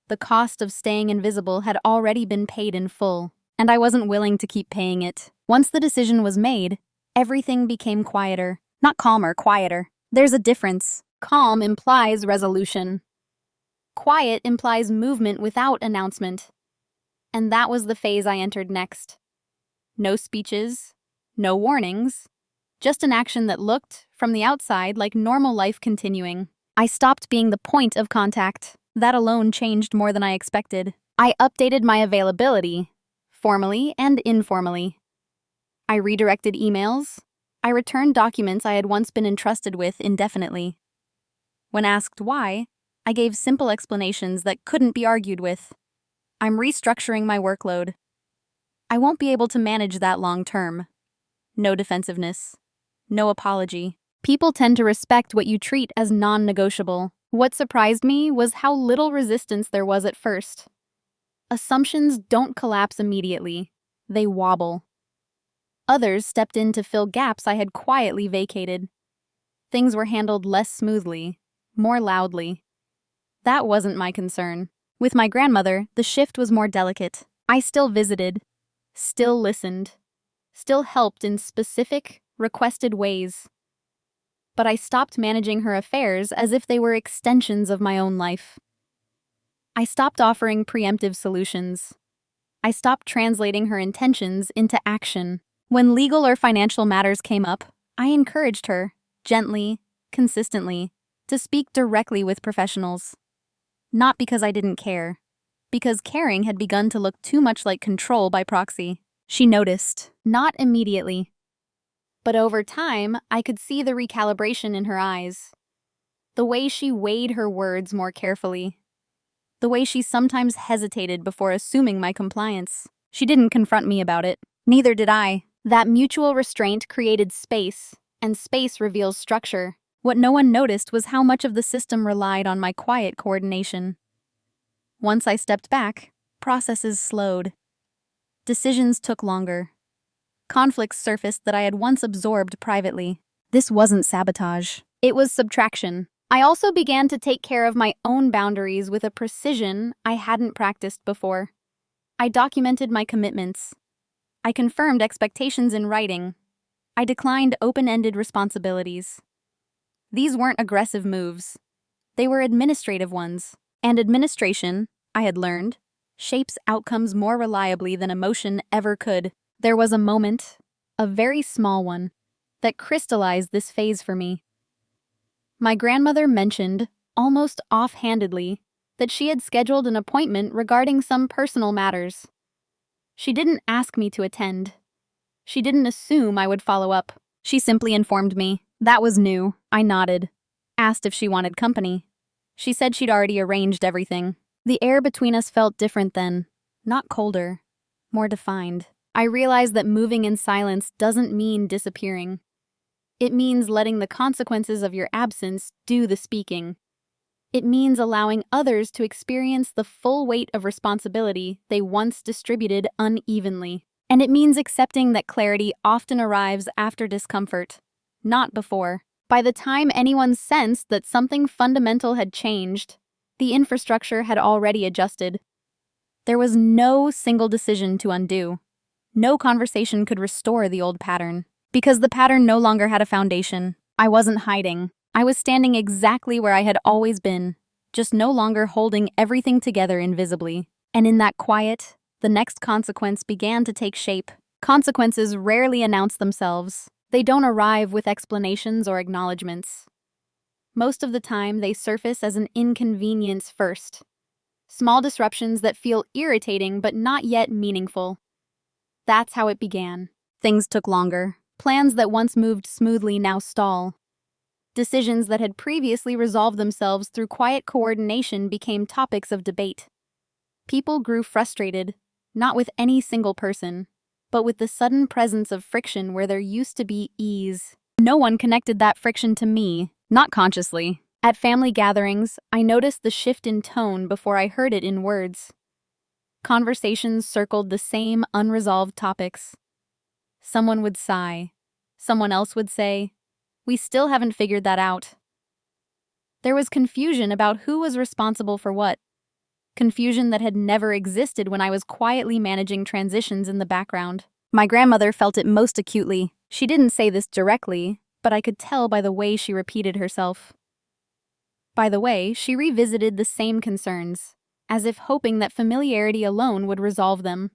The cost of staying invisible had already been paid in full, and I wasn't willing to keep paying it. Once the decision was made, everything became quieter. Not calmer, quieter. There's a difference. Calm implies resolution. Quiet implies movement without announcement. And that was the phase I entered next. No speeches, no warnings, just an action that looked, from the outside, like normal life continuing. I stopped being the point of contact. That alone changed more than I expected. I updated my availability, formally and informally. I redirected emails. I returned documents I had once been entrusted with indefinitely. When asked why, I gave simple explanations that couldn't be argued with. I'm restructuring my workload. I won't be able to manage that long term. No defensiveness. No apology. People tend to respect what you treat as non-negotiable. What surprised me was how little resistance there was at first. Assumptions don't collapse immediately. They wobble. Others stepped in to fill gaps I had quietly vacated. Things were handled less smoothly, more loudly. That wasn't my concern. With my grandmother, the shift was more delicate. I still visited, still listened, still helped in specific, requested ways. But I stopped managing her affairs as if they were extensions of my own life. I stopped offering preemptive solutions. I stopped translating her intentions into action. When legal or financial matters came up, I encouraged her, gently, consistently, to speak directly with professionals. Not because I didn't care, because caring had begun to look too much like control by proxy. She noticed, not immediately. But over time, I could see the recalibration in her eyes. The way she weighed her words more carefully. The way she sometimes hesitated before assuming my compliance. She didn't confront me about it. Neither did I. That mutual restraint created space, and space reveals structure. What no one noticed was how much of the system relied on my quiet coordination. Once I stepped back, processes slowed. Decisions took longer. Conflicts surfaced that I had once absorbed privately. This wasn't sabotage. It was subtraction. I also began to take care of my own boundaries with a precision I hadn't practiced before. I documented my commitments. I confirmed expectations in writing. I declined open-ended responsibilities. These weren't aggressive moves. They were administrative ones. And administration, I had learned, shapes outcomes more reliably than emotion ever could. There was a moment, a very small one, that crystallized this phase for me. My grandmother mentioned, almost offhandedly, that she had scheduled an appointment regarding some personal matters. She didn't ask me to attend. She didn't assume I would follow up. She simply informed me. That was new. I nodded. Asked if she wanted company. She said she'd already arranged everything. The air between us felt different then. Not colder. More defined. I realized that moving in silence doesn't mean disappearing. It means letting the consequences of your absence do the speaking. It means allowing others to experience the full weight of responsibility they once distributed unevenly. And it means accepting that clarity often arrives after discomfort, not before. By the time anyone sensed that something fundamental had changed, the infrastructure had already adjusted. There was no single decision to undo. No conversation could restore the old pattern. Because the pattern no longer had a foundation. I wasn't hiding. I was standing exactly where I had always been, just no longer holding everything together invisibly. And in that quiet, the next consequence began to take shape. Consequences rarely announce themselves. They don't arrive with explanations or acknowledgments. Most of the time, they surface as an inconvenience first. Small disruptions that feel irritating but not yet meaningful. That's how it began. Things took longer. Plans that once moved smoothly now stall. Decisions that had previously resolved themselves through quiet coordination became topics of debate. People grew frustrated, not with any single person, but with the sudden presence of friction where there used to be ease. No one connected that friction to me, not consciously. At family gatherings, I noticed the shift in tone before I heard it in words. Conversations circled the same unresolved topics. Someone would sigh. Someone else would say, "We still haven't figured that out." There was confusion about who was responsible for what. Confusion that had never existed when I was quietly managing transitions in the background. My grandmother felt it most acutely. She didn't say this directly, but I could tell by the way she repeated herself. By the way, she revisited the same concerns, as if hoping that familiarity alone would resolve them.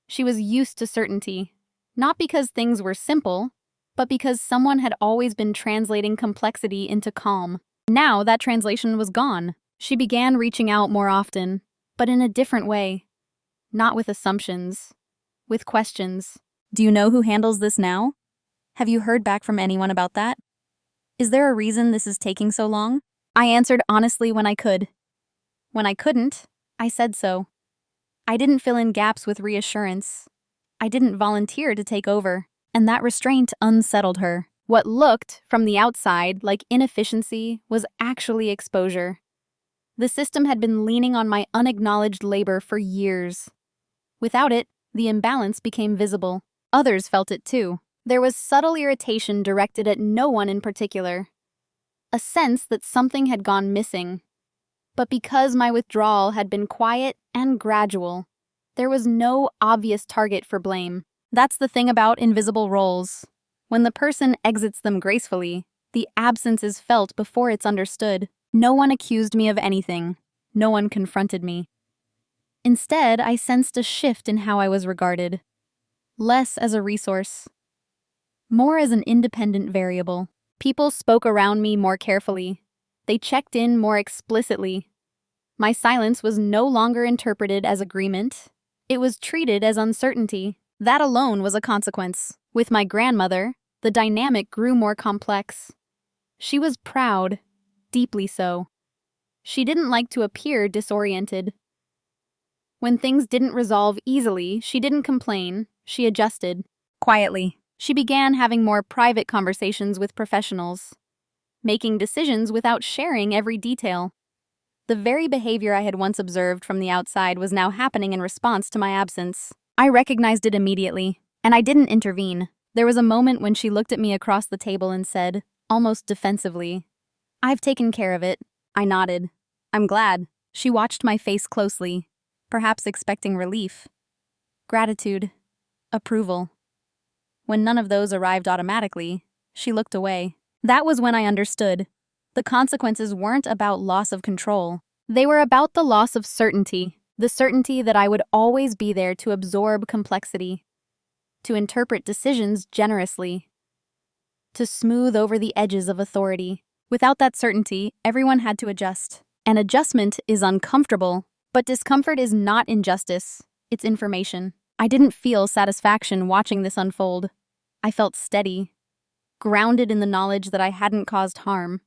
She was used to certainty. Not because things were simple, but because someone had always been translating complexity into calm. Now that translation was gone. She began reaching out more often, but in a different way. Not with assumptions, with questions. Do you know who handles this now? Have you heard back from anyone about that? Is there a reason this is taking so long? I answered honestly when I could. When I couldn't, I said so. I didn't fill in gaps with reassurance. I didn't volunteer to take over, and that restraint unsettled her. What looked, from the outside, like inefficiency was actually exposure. The system had been leaning on my unacknowledged labor for years. Without it, the imbalance became visible. Others felt it too. There was subtle irritation directed at no one in particular. A sense that something had gone missing. But because my withdrawal had been quiet and gradual, there was no obvious target for blame. That's the thing about invisible roles. When the person exits them gracefully, the absence is felt before it's understood. No one accused me of anything. No one confronted me. Instead, I sensed a shift in how I was regarded. Less as a resource. More as an independent variable. People spoke around me more carefully. They checked in more explicitly. My silence was no longer interpreted as agreement. It was treated as uncertainty. That alone was a consequence. With my grandmother, the dynamic grew more complex. She was proud, deeply so. She didn't like to appear disoriented. When things didn't resolve easily, she didn't complain, she adjusted. Quietly, she began having more private conversations with professionals, making decisions without sharing every detail. The very behavior I had once observed from the outside was now happening in response to my absence. I recognized it immediately. And I didn't intervene. There was a moment when she looked at me across the table and said, almost defensively, "I've taken care of it." I nodded. "I'm glad." She watched my face closely, perhaps expecting relief, gratitude, approval. When none of those arrived automatically, she looked away. That was when I understood. The consequences weren't about loss of control. They were about the loss of certainty, the certainty that I would always be there to absorb complexity, to interpret decisions generously, to smooth over the edges of authority. Without that certainty, everyone had to adjust. And adjustment is uncomfortable, but discomfort is not injustice, it's information. I didn't feel satisfaction watching this unfold. I felt steady, grounded in the knowledge that I hadn't caused harm.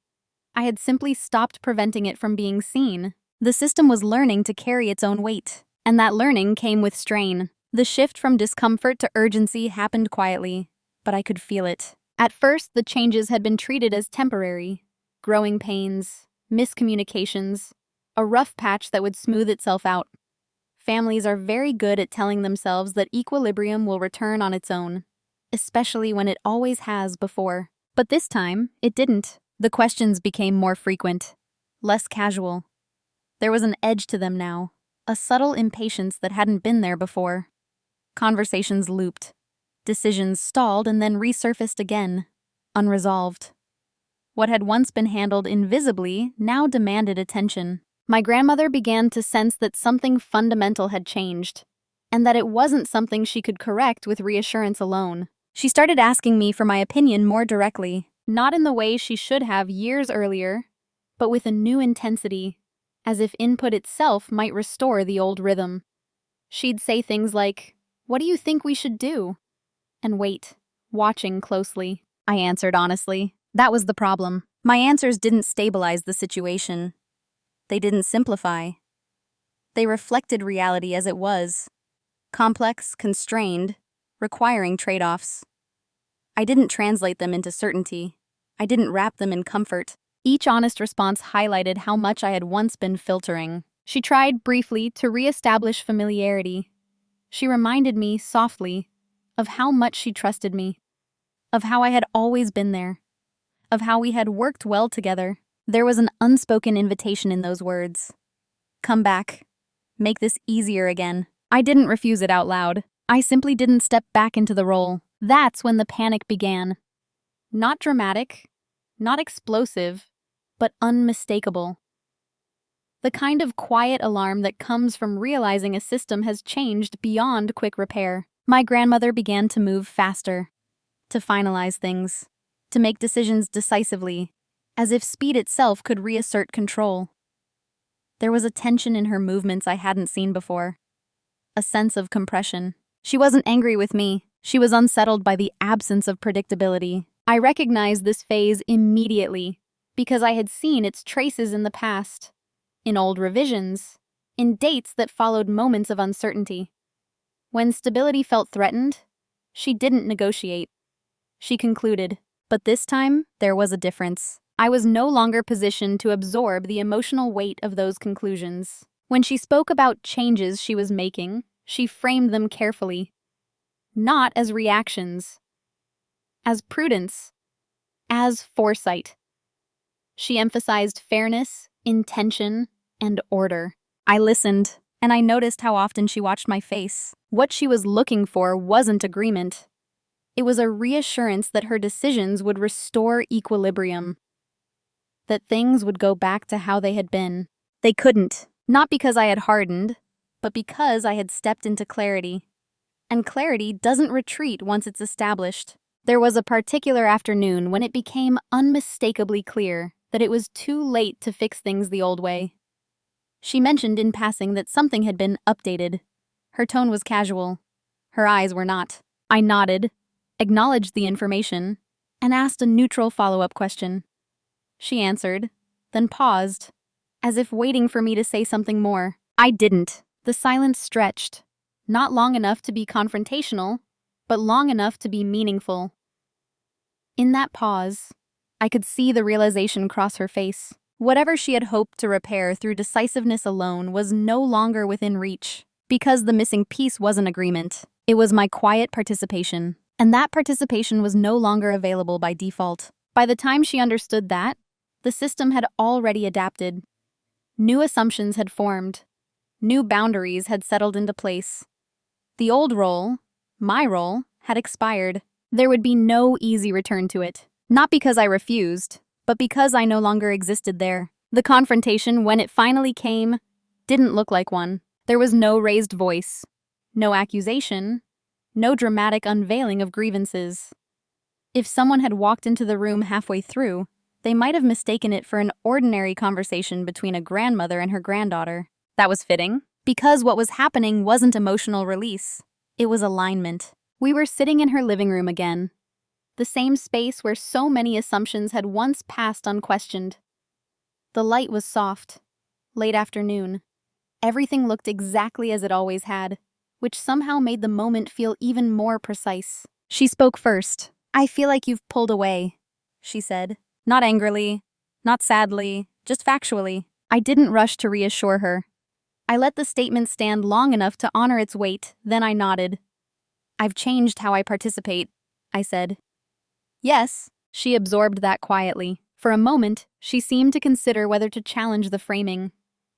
I had simply stopped preventing it from being seen. The system was learning to carry its own weight, and that learning came with strain. The shift from discomfort to urgency happened quietly, but I could feel it. At first, the changes had been treated as temporary. Growing pains, miscommunications, a rough patch that would smooth itself out. Families are very good at telling themselves that equilibrium will return on its own, especially when it always has before. But this time, it didn't. The questions became more frequent, less casual. There was an edge to them now, a subtle impatience that hadn't been there before. Conversations looped, decisions stalled and then resurfaced again, unresolved. What had once been handled invisibly now demanded attention. My grandmother began to sense that something fundamental had changed, and that it wasn't something she could correct with reassurance alone. She started asking me for my opinion more directly, not in the way she should have years earlier, but with a new intensity, as if input itself might restore the old rhythm. She'd say things like, "What do you think we should do?" And wait, watching closely. I answered honestly. That was the problem. My answers didn't stabilize the situation. They didn't simplify. They reflected reality as it was. Complex, constrained, requiring trade-offs. I didn't translate them into certainty. I didn't wrap them in comfort. Each honest response highlighted how much I had once been filtering. She tried, briefly, to re-establish familiarity. She reminded me, softly, of how much she trusted me, of how I had always been there, of how we had worked well together. There was an unspoken invitation in those words. Come back. Make this easier again. I didn't refuse it out loud. I simply didn't step back into the role. That's when the panic began. Not dramatic, not explosive, but unmistakable. The kind of quiet alarm that comes from realizing a system has changed beyond quick repair. My grandmother began to move faster, to finalize things, to make decisions decisively, as if speed itself could reassert control. There was a tension in her movements I hadn't seen before, a sense of compression. She wasn't angry with me. She was unsettled by the absence of predictability. I recognized this phase immediately because I had seen its traces in the past, in old revisions, in dates that followed moments of uncertainty. When stability felt threatened, she didn't negotiate. She concluded. But this time, there was a difference. I was no longer positioned to absorb the emotional weight of those conclusions. When she spoke about changes she was making, she framed them carefully. Not as reactions, as prudence, as foresight. She emphasized fairness, intention, and order. I listened, and I noticed how often she watched my face. What she was looking for wasn't agreement. It was a reassurance that her decisions would restore equilibrium, that things would go back to how they had been. They couldn't, not because I had hardened, but because I had stepped into clarity. And clarity doesn't retreat once it's established. There was a particular afternoon when it became unmistakably clear that it was too late to fix things the old way. She mentioned in passing that something had been updated. Her tone was casual. Her eyes were not. I nodded, acknowledged the information, and asked a neutral follow-up question. She answered, then paused, as if waiting for me to say something more. I didn't. The silence stretched, not long enough to be confrontational, but long enough to be meaningful. In that pause, I could see the realization cross her face. Whatever she had hoped to repair through decisiveness alone was no longer within reach, because the missing piece wasn't agreement. It was my quiet participation, and that participation was no longer available by default. By the time she understood that, the system had already adapted. New assumptions had formed. New boundaries had settled into place. The old role, my role, had expired. There would be no easy return to it. Not because I refused, but because I no longer existed there. The confrontation, when it finally came, didn't look like one. There was no raised voice, no accusation, no dramatic unveiling of grievances. If someone had walked into the room halfway through, they might have mistaken it for an ordinary conversation between a grandmother and her granddaughter. That was fitting, because what was happening wasn't emotional release. It was alignment. We were sitting in her living room again, the same space where so many assumptions had once passed unquestioned. The light was soft, late afternoon. Everything looked exactly as it always had, which somehow made the moment feel even more precise. She spoke first. "I feel like you've pulled away," she said. Not angrily, not sadly, just factually. I didn't rush to reassure her. I let the statement stand long enough to honor its weight, then I nodded. "I've changed how I participate," I said. "Yes," she absorbed that quietly. For a moment, she seemed to consider whether to challenge the framing,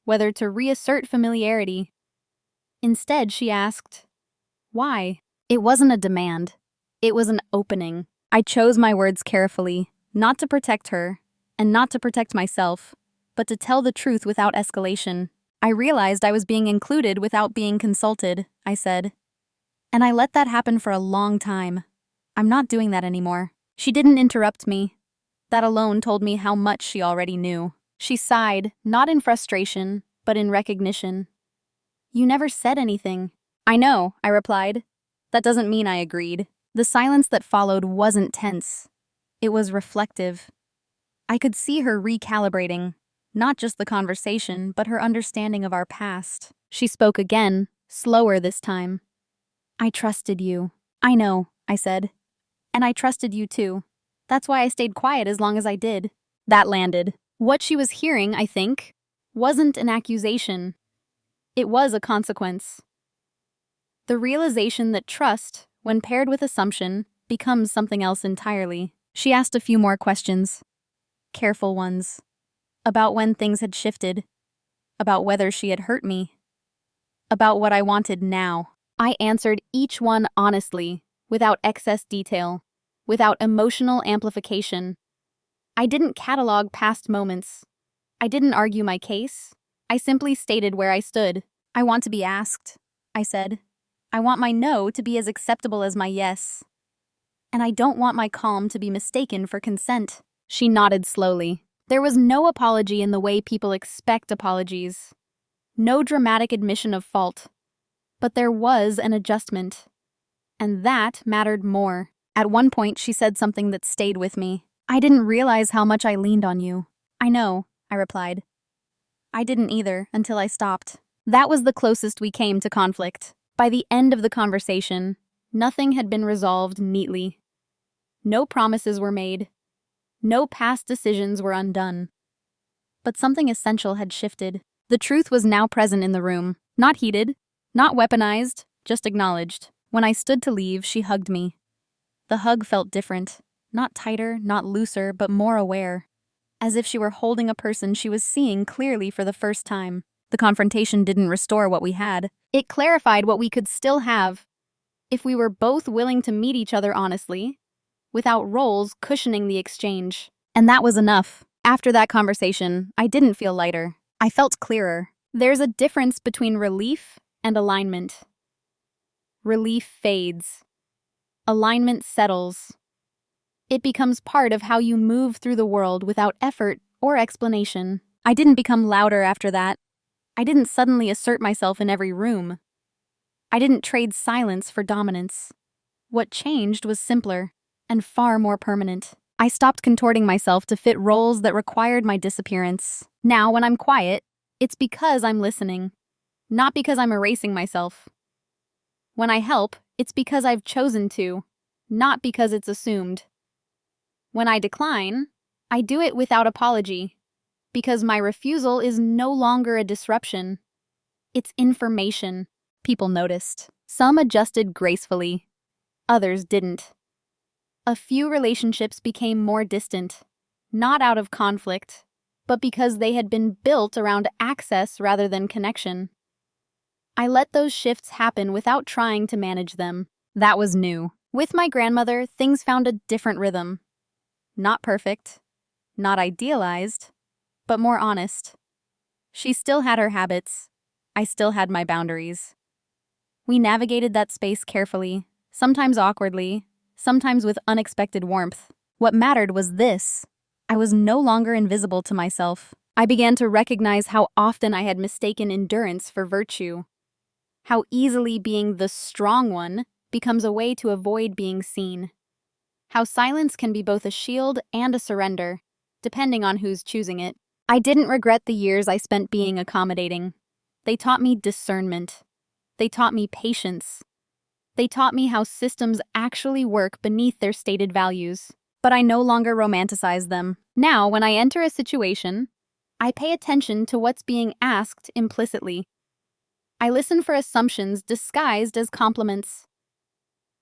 whether to reassert familiarity. Instead, she asked, "Why?" It wasn't a demand. It was an opening. I chose my words carefully, not to protect her, and not to protect myself, but to tell the truth without escalation. "I realized I was being included without being consulted," I said. "And I let that happen for a long time. I'm not doing that anymore." She didn't interrupt me. That alone told me how much she already knew. She sighed, not in frustration, but in recognition. "You never said anything." "I know," I replied. "That doesn't mean I agreed." The silence that followed wasn't tense. It was reflective. I could see her recalibrating, not just the conversation, but her understanding of our past. She spoke again, slower this time. "I trusted you." "I know," I said. "And I trusted you too. That's why I stayed quiet as long as I did." That landed. What she was hearing, I think, wasn't an accusation. It was a consequence. The realization that trust, when paired with assumption, becomes something else entirely. She asked a few more questions. Careful ones. About when things had shifted. About whether she had hurt me. About what I wanted now. I answered each one honestly, without excess detail, without emotional amplification. I didn't catalog past moments. I didn't argue my case. I simply stated where I stood. "I want to be asked," I said. "I want my no to be as acceptable as my yes. And I don't want my calm to be mistaken for consent." She nodded slowly. There was no apology in the way people expect apologies. No dramatic admission of fault. But there was an adjustment. And that mattered more. At one point, she said something that stayed with me. "I didn't realize how much I leaned on you." "I know," I replied. "I didn't either, until I stopped." That was the closest we came to conflict. By the end of the conversation, nothing had been resolved neatly. No promises were made. No past decisions were undone. But something essential had shifted. The truth was now present in the room. Not heated, not weaponized, just acknowledged. When I stood to leave, she hugged me. The hug felt different. Not tighter, not looser, but more aware. As if she were holding a person she was seeing clearly for the first time. The confrontation didn't restore what we had. It clarified what we could still have, if we were both willing to meet each other honestly, without roles cushioning the exchange. And that was enough. After that conversation, I didn't feel lighter. I felt clearer. There's a difference between relief and alignment. Relief fades. Alignment settles. It becomes part of how you move through the world without effort or explanation. I didn't become louder after that. I didn't suddenly assert myself in every room. I didn't trade silence for dominance. What changed was simpler and far more permanent. I stopped contorting myself to fit roles that required my disappearance. Now, when I'm quiet, it's because I'm listening, not because I'm erasing myself. When I help, it's because I've chosen to, not because it's assumed. When I decline, I do it without apology, because my refusal is no longer a disruption. It's information. People noticed. Some adjusted gracefully, others didn't. A few relationships became more distant, not out of conflict, but because they had been built around access rather than connection. I let those shifts happen without trying to manage them. That was new. With my grandmother, things found a different rhythm. Not perfect, not idealized, but more honest. She still had her habits. I still had my boundaries. We navigated that space carefully, sometimes awkwardly, sometimes with unexpected warmth. What mattered was this: I was no longer invisible to myself. I began to recognize how often I had mistaken endurance for virtue, how easily being the strong one becomes a way to avoid being seen, how silence can be both a shield and a surrender, depending on who's choosing it. I didn't regret the years I spent being accommodating. They taught me discernment. They taught me patience. They taught me how systems actually work beneath their stated values. But I no longer romanticize them. Now, when I enter a situation, I pay attention to what's being asked implicitly. I listen for assumptions disguised as compliments.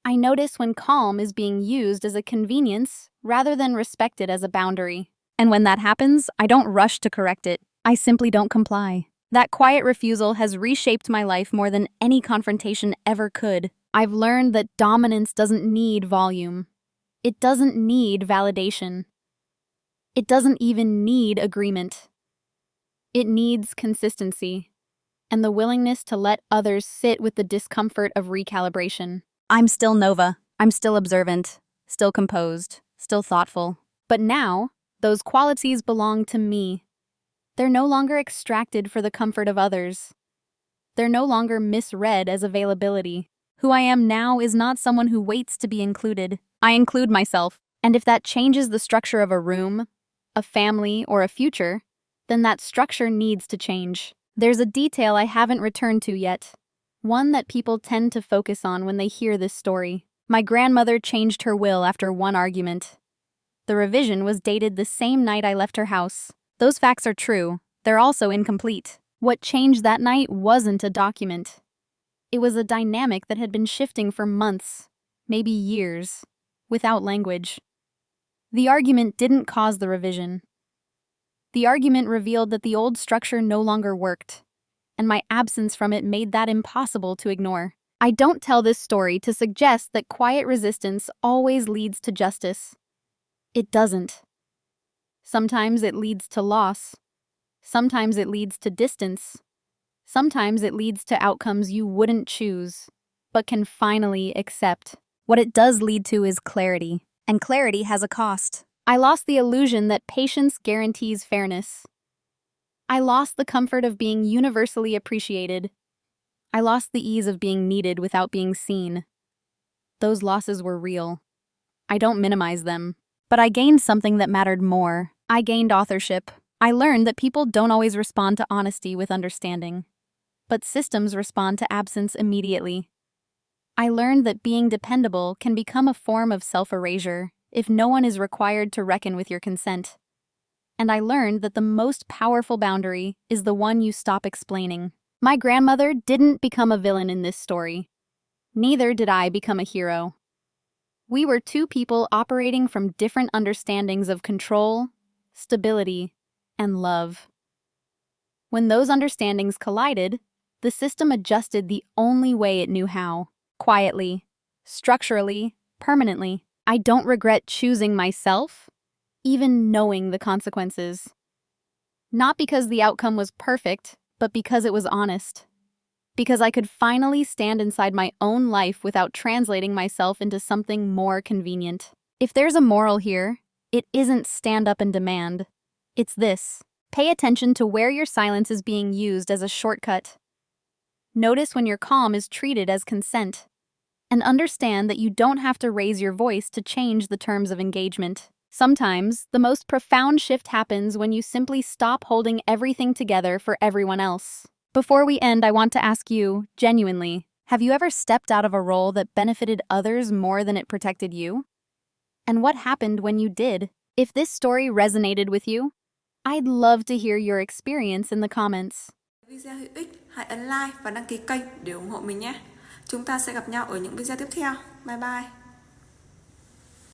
I notice when calm is being used as a convenience rather than respected as a boundary. And when that happens, I don't rush to correct it. I simply don't comply. That quiet refusal has reshaped my life more than any confrontation ever could. I've learned that dominance doesn't need volume. It doesn't need validation. It doesn't even need agreement. It needs consistency and the willingness to let others sit with the discomfort of recalibration. I'm still Nova. I'm still observant, still composed, still thoughtful. But now, those qualities belong to me. They're no longer extracted for the comfort of others. They're no longer misread as availability. Who I am now is not someone who waits to be included. I include myself, and if that changes the structure of a room, a family, or a future, then that structure needs to change. There's a detail I haven't returned to yet, one that people tend to focus on when they hear this story. My grandmother changed her will after one argument. The revision was dated the same night I left her house. Those facts are true. They're also incomplete. What changed that night wasn't a document. It was a dynamic that had been shifting for months, maybe years, without language. The argument didn't cause the revision. The argument revealed that the old structure no longer worked, and my absence from it made that impossible to ignore. I don't tell this story to suggest that quiet resistance always leads to justice. It doesn't. Sometimes it leads to loss. Sometimes it leads to distance. Sometimes it leads to outcomes you wouldn't choose, but can finally accept. What it does lead to is clarity, and clarity has a cost. I lost the illusion that patience guarantees fairness. I lost the comfort of being universally appreciated. I lost the ease of being needed without being seen. Those losses were real. I don't minimize them. But I gained something that mattered more. I gained authorship. I learned that people don't always respond to honesty with understanding, but systems respond to absence immediately. I learned that being dependable can become a form of self-erasure if no one is required to reckon with your consent. And I learned that the most powerful boundary is the one you stop explaining. My grandmother didn't become a villain in this story. Neither did I become a hero. We were two people operating from different understandings of control, stability, and love. When those understandings collided, the system adjusted the only way it knew how. Quietly, structurally, permanently. I don't regret choosing myself, even knowing the consequences. Not because the outcome was perfect, but because it was honest. Because I could finally stand inside my own life without translating myself into something more convenient. If there's a moral here, it isn't stand up and demand. It's this: pay attention to where your silence is being used as a shortcut. Notice when your calm is treated as consent. And understand that you don't have to raise your voice to change the terms of engagement. Sometimes, the most profound shift happens when you simply stop holding everything together for everyone else. Before we end, I want to ask you, genuinely, have you ever stepped out of a role that benefited others more than it protected you? And what happened when you did? If this story resonated with you, I'd love to hear your experience in the comments. Video hữu ích, hãy ấn like và đăng ký kênh để ủng hộ mình nhé. Chúng ta sẽ gặp nhau ở những video tiếp theo. Bye bye.